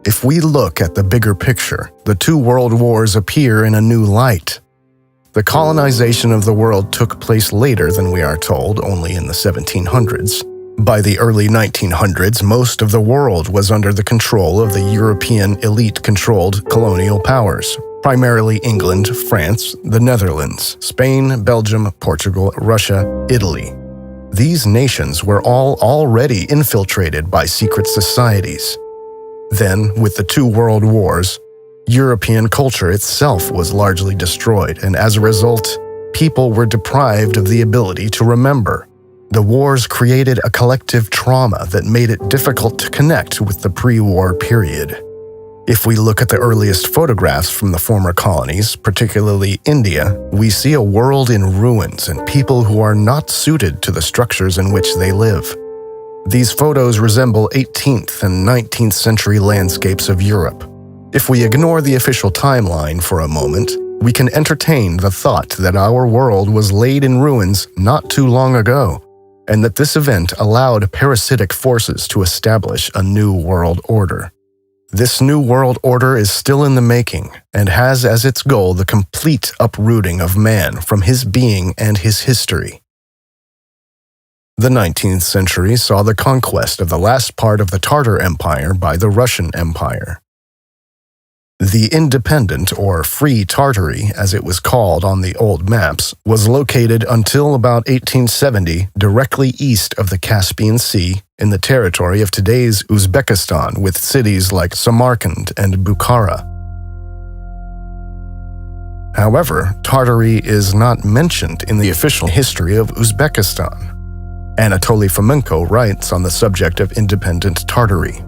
If we look at the bigger picture, the 2 world wars appear in a new light. The colonization of the world took place later than we are told, only in the 1700s. By the early 1900s, most of the world was under the control of the European elite-controlled colonial powers, primarily England, France, the Netherlands, Spain, Belgium, Portugal, Russia, Italy. These nations were all already infiltrated by secret societies. Then, with the 2 world wars, European culture itself was largely destroyed, and as a result, people were deprived of the ability to remember. The wars created a collective trauma that made it difficult to connect with the pre-war period. If we look at the earliest photographs from the former colonies, particularly India, we see a world in ruins and people who are not suited to the structures in which they live. These photos resemble 18th and 19th century landscapes of Europe. If we ignore the official timeline for a moment, we can entertain the thought that our world was laid in ruins not too long ago, and that this event allowed parasitic forces to establish a new world order. This new world order is still in the making, and has as its goal the complete uprooting of man from his being and his history. The 19th century saw the conquest of the last part of the Tartar Empire by the Russian Empire. The independent, or free Tartary, as it was called on the old maps, was located until about 1870 directly east of the Caspian Sea in the territory of today's Uzbekistan, with cities like Samarkand and Bukhara. However, Tartary is not mentioned in the official history of Uzbekistan. Anatoly Fomenko writes on the subject of independent Tartary.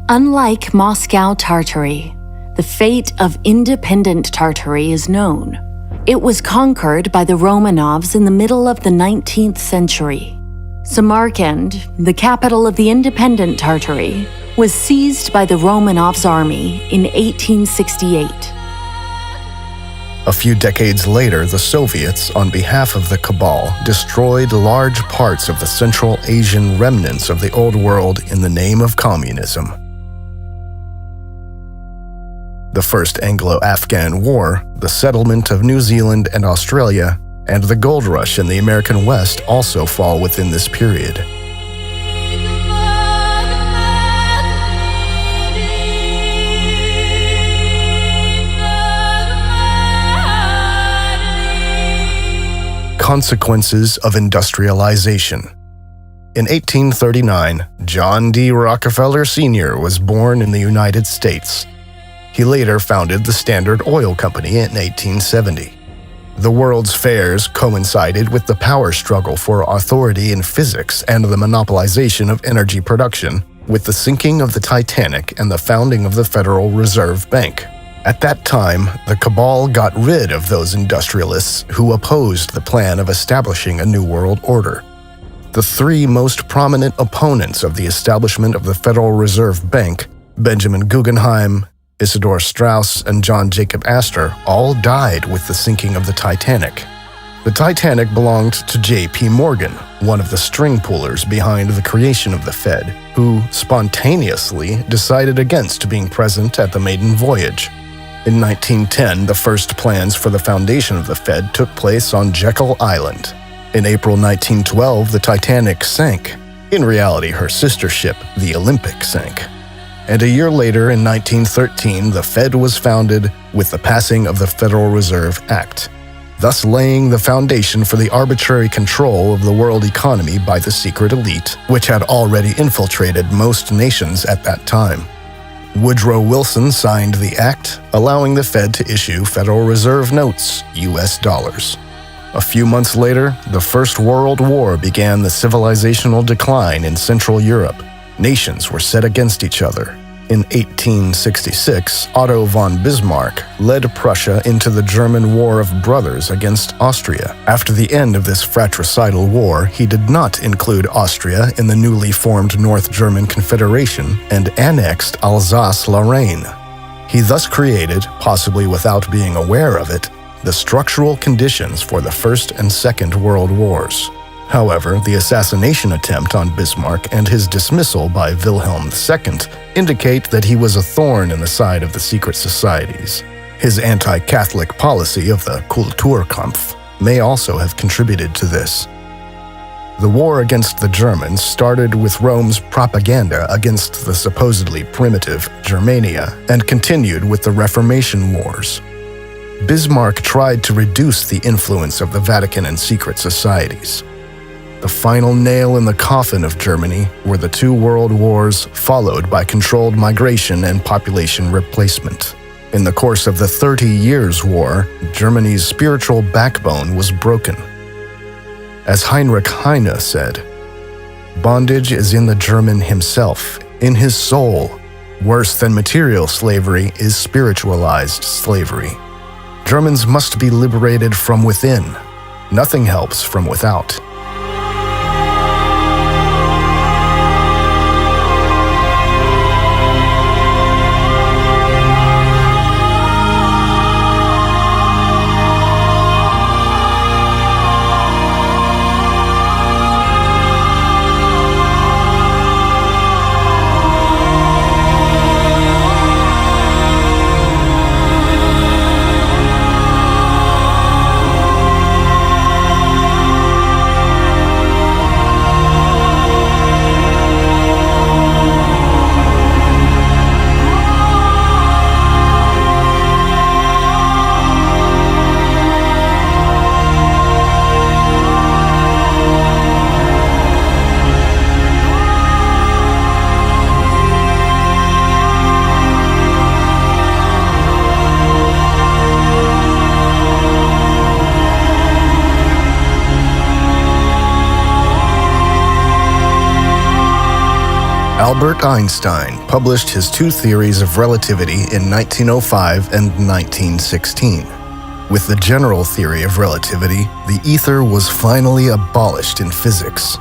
Unlike Moscow Tartary, the fate of independent Tartary is known. It was conquered by the Romanovs in the middle of the 19th century. Samarkand, the capital of the independent Tartary, was seized by the Romanovs' army in 1868. A few decades later, the Soviets, on behalf of the Kabal, destroyed large parts of the Central Asian remnants of the Old World in the name of communism. The First Anglo-Afghan War, the settlement of New Zealand and Australia, and the gold rush in the American West also fall within this period. Consequences of industrialization. In 1839, John D. Rockefeller Sr. was born in the United States. He later founded the Standard Oil Company in 1870. The World's Fairs coincided with the power struggle for authority in physics and the monopolization of energy production, with the sinking of the Titanic and the founding of the Federal Reserve Bank. At that time, the Kabal got rid of those industrialists who opposed the plan of establishing a new world order. The 3 most prominent opponents of the establishment of the Federal Reserve Bank, Benjamin Guggenheim, Isidor Straus, and John Jacob Astor, all died with the sinking of the Titanic. The Titanic belonged to J.P. Morgan, one of the string pullers behind the creation of the Fed, who spontaneously decided against being present at the maiden voyage. In 1910, the first plans for the foundation of the Fed took place on Jekyll Island. In April 1912, the Titanic sank. In reality, her sister ship, the Olympic, sank. And a year later, in 1913, the Fed was founded with the passing of the Federal Reserve Act. thus laying the foundation for the arbitrary control of the world economy by the secret elite, which had already infiltrated most nations at that time. Woodrow Wilson signed the act, allowing the Fed to issue Federal Reserve notes, US dollars. A few months later, the First World War began the civilizational decline in Central Europe. Nations were set against each other. In 1866, Otto von Bismarck led Prussia into the German War of Brothers against Austria. After the end of this fratricidal war, he did not include Austria in the newly formed North German Confederation and annexed Alsace-Lorraine. He thus created, possibly without being aware of it, the structural conditions for the First and Second World Wars. However, the assassination attempt on Bismarck and his dismissal by Wilhelm II indicate that he was a thorn in the side of the secret societies. His anti-Catholic policy of the Kulturkampf may also have contributed to this. The war against the Germans started with Rome's propaganda against the supposedly primitive Germania and continued with the Reformation Wars. Bismarck tried to reduce the influence of the Vatican and secret societies. The final nail in the coffin of Germany were the two world wars, followed by controlled migration and population replacement. In the course of the 30 Years' War, Germany's spiritual backbone was broken. As Heinrich Heine said, "Bondage is in the German himself, in his soul. Worse than material slavery is spiritualized slavery. Germans must be liberated from within. Nothing helps from without." Albert Einstein published his two theories of relativity in 1905 and 1916. With the general theory of relativity, the ether was finally abolished in physics.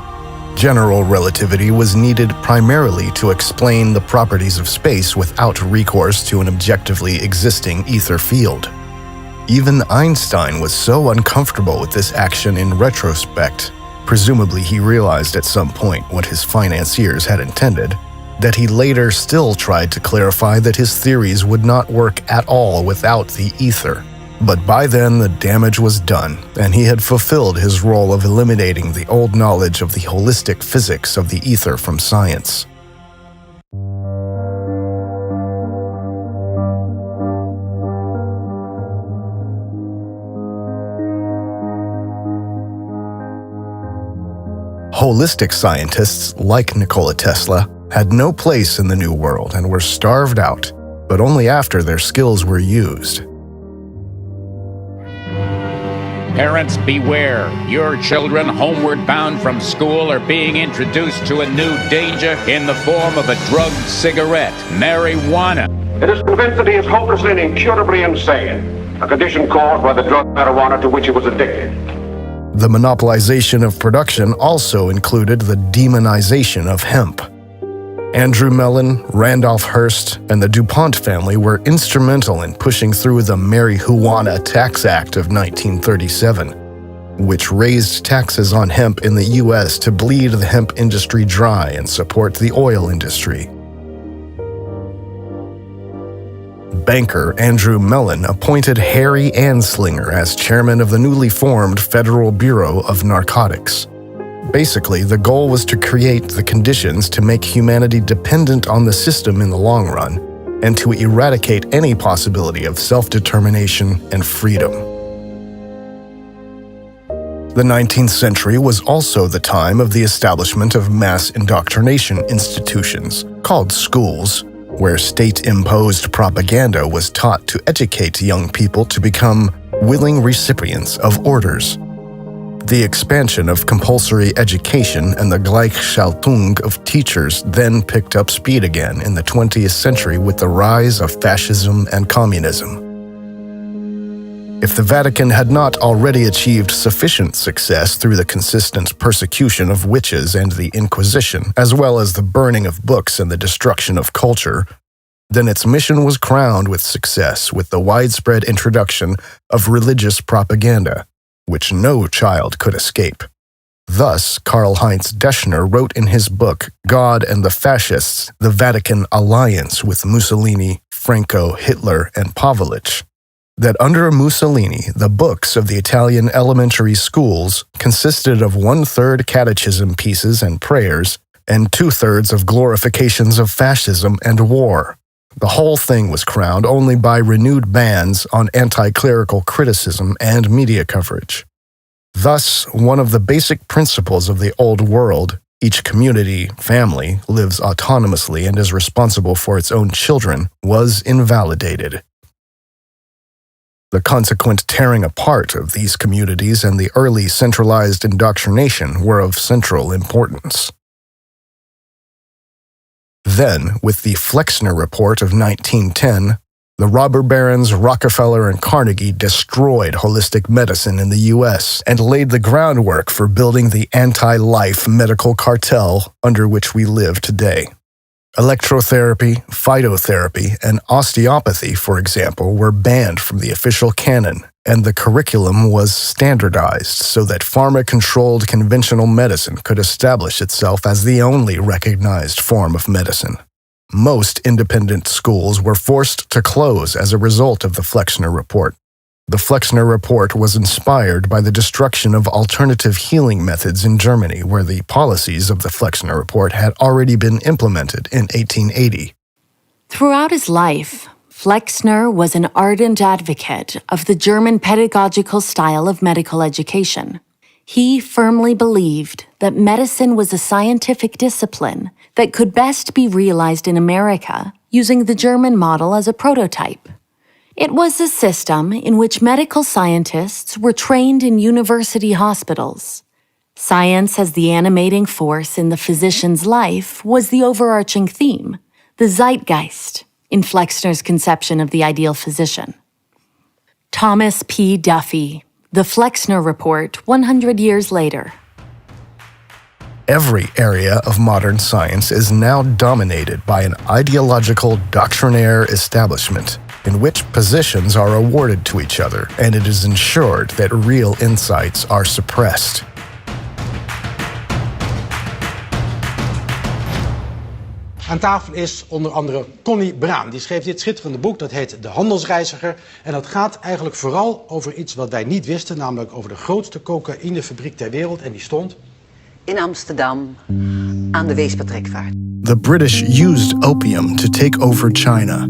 General relativity was needed primarily to explain the properties of space without recourse to an objectively existing ether field. Even Einstein was so uncomfortable with this action in retrospect, presumably he realized at some point what his financiers had intended, that he later still tried to clarify that his theories would not work at all without the ether. But by then the damage was done, and he had fulfilled his role of eliminating the old knowledge of the holistic physics of the ether from science. Holistic scientists, like Nikola Tesla, had no place in the New World and were starved out, but only after their skills were used. Parents, beware. Your children homeward bound from school are being introduced to a new danger in the form of a drugged cigarette, marijuana. It is convinced that he is hopelessly and incurably insane, a condition caused by the drug marijuana to which he was addicted. The monopolization of production also included the demonization of hemp. Andrew Mellon, Randolph Hearst, and the DuPont family were instrumental in pushing through the Marijuana Tax Act of 1937, which raised taxes on hemp in the U.S. to bleed the hemp industry dry and support the oil industry. Banker Andrew Mellon appointed Harry Anslinger as chairman of the newly formed Federal Bureau of Narcotics. Basically, the goal was to create the conditions to make humanity dependent on the system in the long run, and to eradicate any possibility of self-determination and freedom. The 19th century was also the time of the establishment of mass indoctrination institutions, called schools, where state-imposed propaganda was taught to educate young people to become willing recipients of orders. The expansion of compulsory education and the Gleichschaltung of teachers then picked up speed again in the 20th century with the rise of fascism and communism. If the Vatican had not already achieved sufficient success through the consistent persecution of witches and the Inquisition, as well as the burning of books and the destruction of culture, then its mission was crowned with success with the widespread introduction of religious propaganda, which no child could escape. Thus, Karl-Heinz Deschner wrote in his book, God and the Fascists, the Vatican Alliance with Mussolini, Franco, Hitler, and Pavlovich, that under Mussolini, the books of the Italian elementary schools consisted of 1/3 catechism pieces and prayers, and 2/3 of glorifications of fascism and war. The whole thing was crowned only by renewed bans on anti-clerical criticism and media coverage. Thus, one of the basic principles of the old world, each community, family, lives autonomously and is responsible for its own children, was invalidated. The consequent tearing apart of these communities and the early centralized indoctrination were of central importance. Then, with the Flexner Report of 1910, the robber barons Rockefeller and Carnegie destroyed holistic medicine in the U.S. and laid the groundwork for building the anti-life medical cartel under which we live today. Electrotherapy, phytotherapy, and osteopathy, for example, were banned from the official canon, and the curriculum was standardized so that pharma-controlled conventional medicine could establish itself as the only recognized form of medicine. Most independent schools were forced to close as a result of the Flexner Report. The Flexner Report was inspired by the destruction of alternative healing methods in Germany, where the policies of the Flexner Report had already been implemented in 1880. Throughout his life, Flexner was an ardent advocate of the German pedagogical style of medical education. He firmly believed that medicine was a scientific discipline that could best be realized in America using the German model as a prototype. It was a system in which medical scientists were trained in university hospitals. Science as the animating force in the physician's life was the overarching theme, the zeitgeist, in Flexner's conception of the ideal physician. Thomas P. Duffy, The Flexner Report 100 years later. Every area of modern science is now dominated by an ideological doctrinaire establishment, in which positions are awarded to each other, and it is ensured that real insights are suppressed. Aan tafel is onder andere Connie Braan. Die schreef dit schitterende boek, dat heet De Handelsreiziger. En dat gaat eigenlijk vooral over iets wat wij niet wisten, namelijk over de grootste cocaïnefabriek ter wereld. En die stond in Amsterdam aan de Weespertrekvaart. The British used opium to take over China.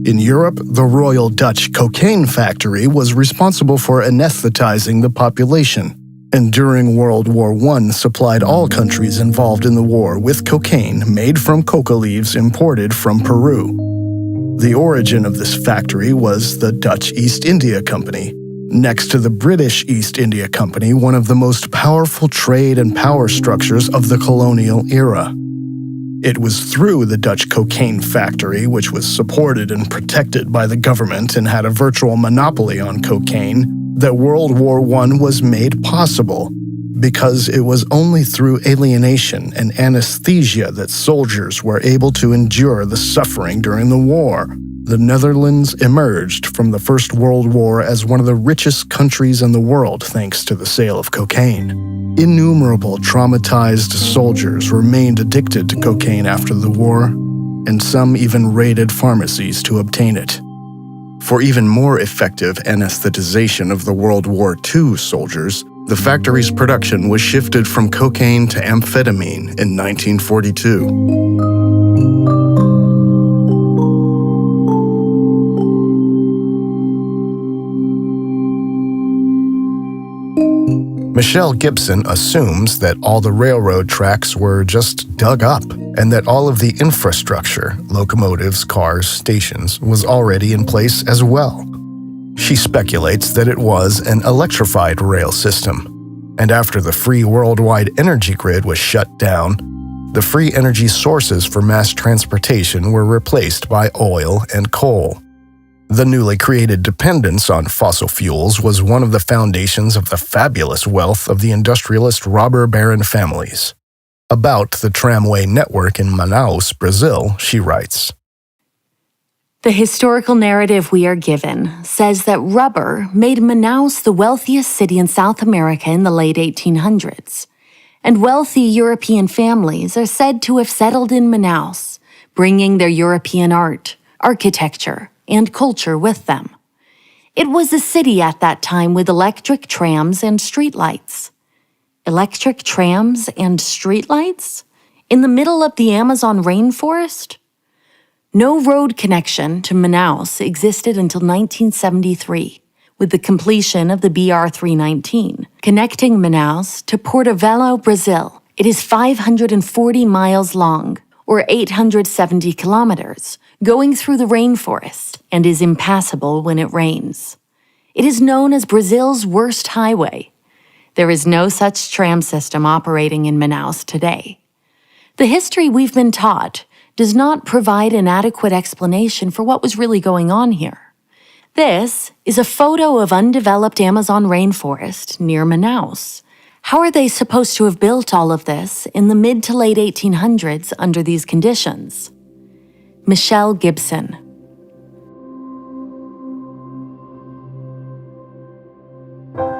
In Europe, the Royal Dutch Cocaine Factory was responsible for anesthetizing the population, and during World War I supplied all countries involved in the war with cocaine made from coca leaves imported from Peru. The origin of this factory was the Dutch East India Company. Next to the British East India Company, one of the most powerful trade and power structures of the colonial era. It was through the Dutch Cocaine Factory, which was supported and protected by the government and had a virtual monopoly on cocaine, that World War I was made possible, because it was only through alienation and anesthesia that soldiers were able to endure the suffering during the war. The Netherlands emerged from the First World War as one of the richest countries in the world thanks to the sale of cocaine. Innumerable traumatized soldiers remained addicted to cocaine after the war, and some even raided pharmacies to obtain it. For even more effective anesthetization of the World War II soldiers, the factory's production was shifted from cocaine to amphetamine in 1942. Michelle Gibson assumes that all the railroad tracks were just dug up and that all of the infrastructure, locomotives, cars, stations, was already in place as well. She speculates that it was an electrified rail system, and after the free worldwide energy grid was shut down, the free energy sources for mass transportation were replaced by oil and coal. The newly created dependence on fossil fuels was one of the foundations of the fabulous wealth of the industrialist robber baron families. About the tramway network in Manaus, Brazil, she writes, "The historical narrative we are given says that rubber made Manaus the wealthiest city in South America in the late 1800s, and wealthy European families are said to have settled in Manaus, bringing their European art, architecture, and culture with them. It was a city at that time with electric trams and streetlights." Electric trams and streetlights? In the middle of the Amazon rainforest? No road connection to Manaus existed until 1973, with the completion of the BR-319, connecting Manaus to Porto-Velho, Brazil. It is 540 miles long, or 870 kilometers, going through the rainforest, and is impassable when it rains. It is known as Brazil's worst highway. There is no such tram system operating in Manaus today. The history we've been taught does not provide an adequate explanation for what was really going on here. This is a photo of undeveloped Amazon rainforest near Manaus. How are they supposed to have built all of this in the mid to late 1800s under these conditions? Michelle Gibson.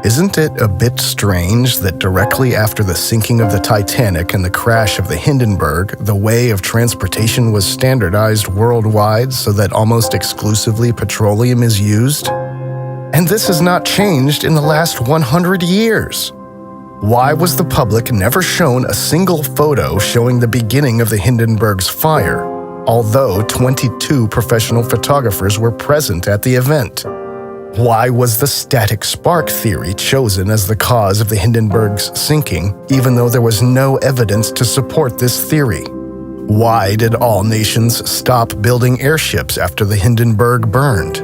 Isn't it a bit strange that directly after the sinking of the Titanic and the crash of the Hindenburg, the way of transportation was standardized worldwide so that almost exclusively petroleum is used? And this has not changed in the last 100 years. Why was the public never shown a single photo showing the beginning of the Hindenburg's fire, although 22 professional photographers were present at the event? Why was the static spark theory chosen as the cause of the Hindenburg's sinking, even though there was no evidence to support this theory? Why did all nations stop building airships after the Hindenburg burned?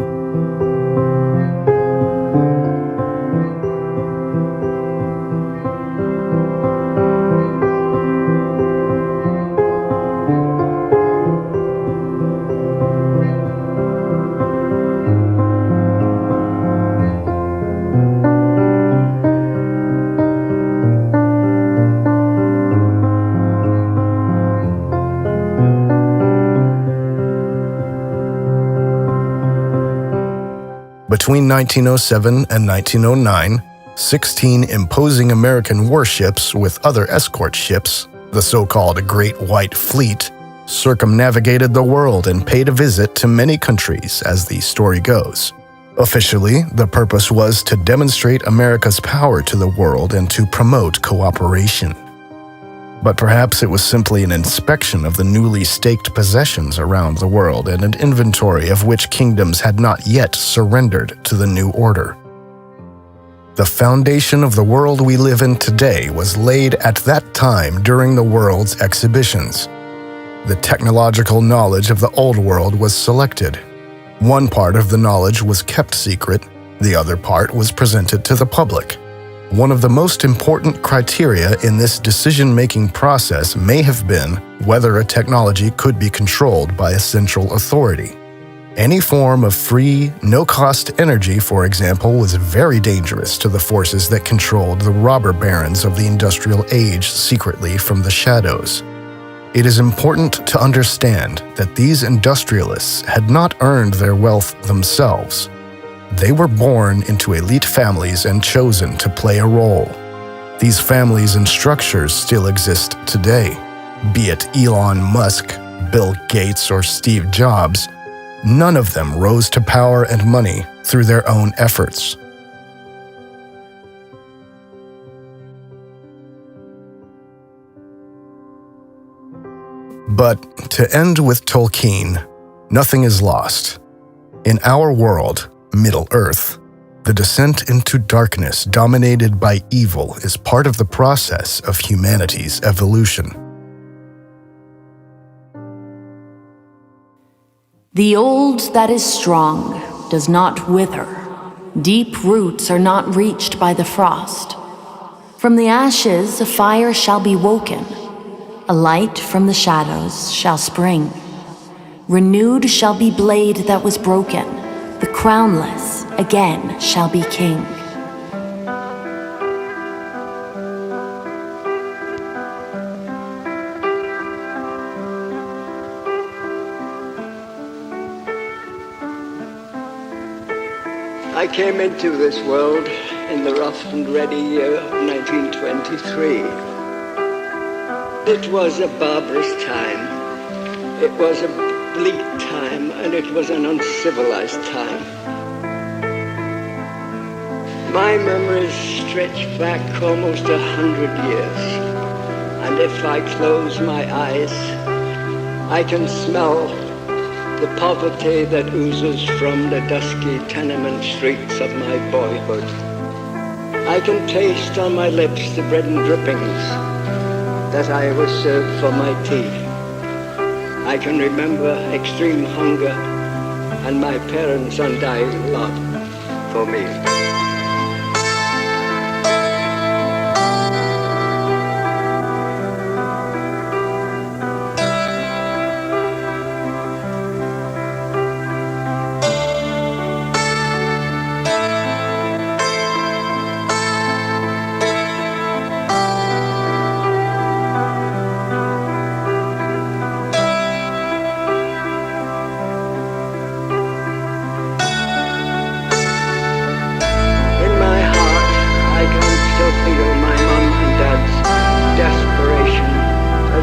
Between 1907 and 1909, 16 imposing American warships with other escort ships, the so-called Great White Fleet, circumnavigated the world and paid a visit to many countries, as the story goes. Officially, the purpose was to demonstrate America's power to the world and to promote cooperation. But perhaps it was simply an inspection of the newly staked possessions around the world and an inventory of which kingdoms had not yet surrendered to the new order. The foundation of the world we live in today was laid at that time during the world's exhibitions. The technological knowledge of the old world was selected. One part of the knowledge was kept secret, the other part was presented to the public. One of the most important criteria in this decision-making process may have been whether a technology could be controlled by a central authority. Any form of free, no-cost energy, for example, was very dangerous to the forces that controlled the robber barons of the industrial age secretly from the shadows. It is important to understand that these industrialists had not earned their wealth themselves. They were born into elite families and chosen to play a role. These families and structures still exist today. Be it Elon Musk, Bill Gates, or Steve Jobs, none of them rose to power and money through their own efforts. But to end with Tolkien, nothing is lost. In our world, Middle Earth, The descent into darkness dominated by evil is part of the process of humanity's evolution. The old that is strong does not wither. Deep roots are not reached by the frost. From the ashes a fire shall be woken. A light from the shadows shall spring. Renewed shall be blade that was broken. The crownless again shall be king. I came into this world in the rough and ready year of 1923. It was a barbarous time. It was a bleak time, and it was an uncivilized time. My memories stretch back almost 100 years, and if I close my eyes, I can smell the poverty that oozes from the dusky tenement streets of my boyhood. I can taste on my lips the bread and drippings that I was served for my tea. I can remember extreme hunger and my parents' undying love for me.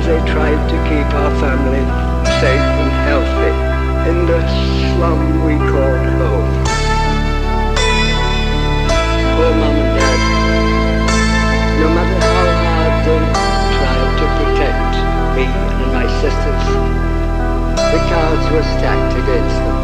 They tried to keep our family safe and healthy in the slum we called home. Poor Mom and Dad, no matter how hard they tried to protect me and my sisters, the cards were stacked against them.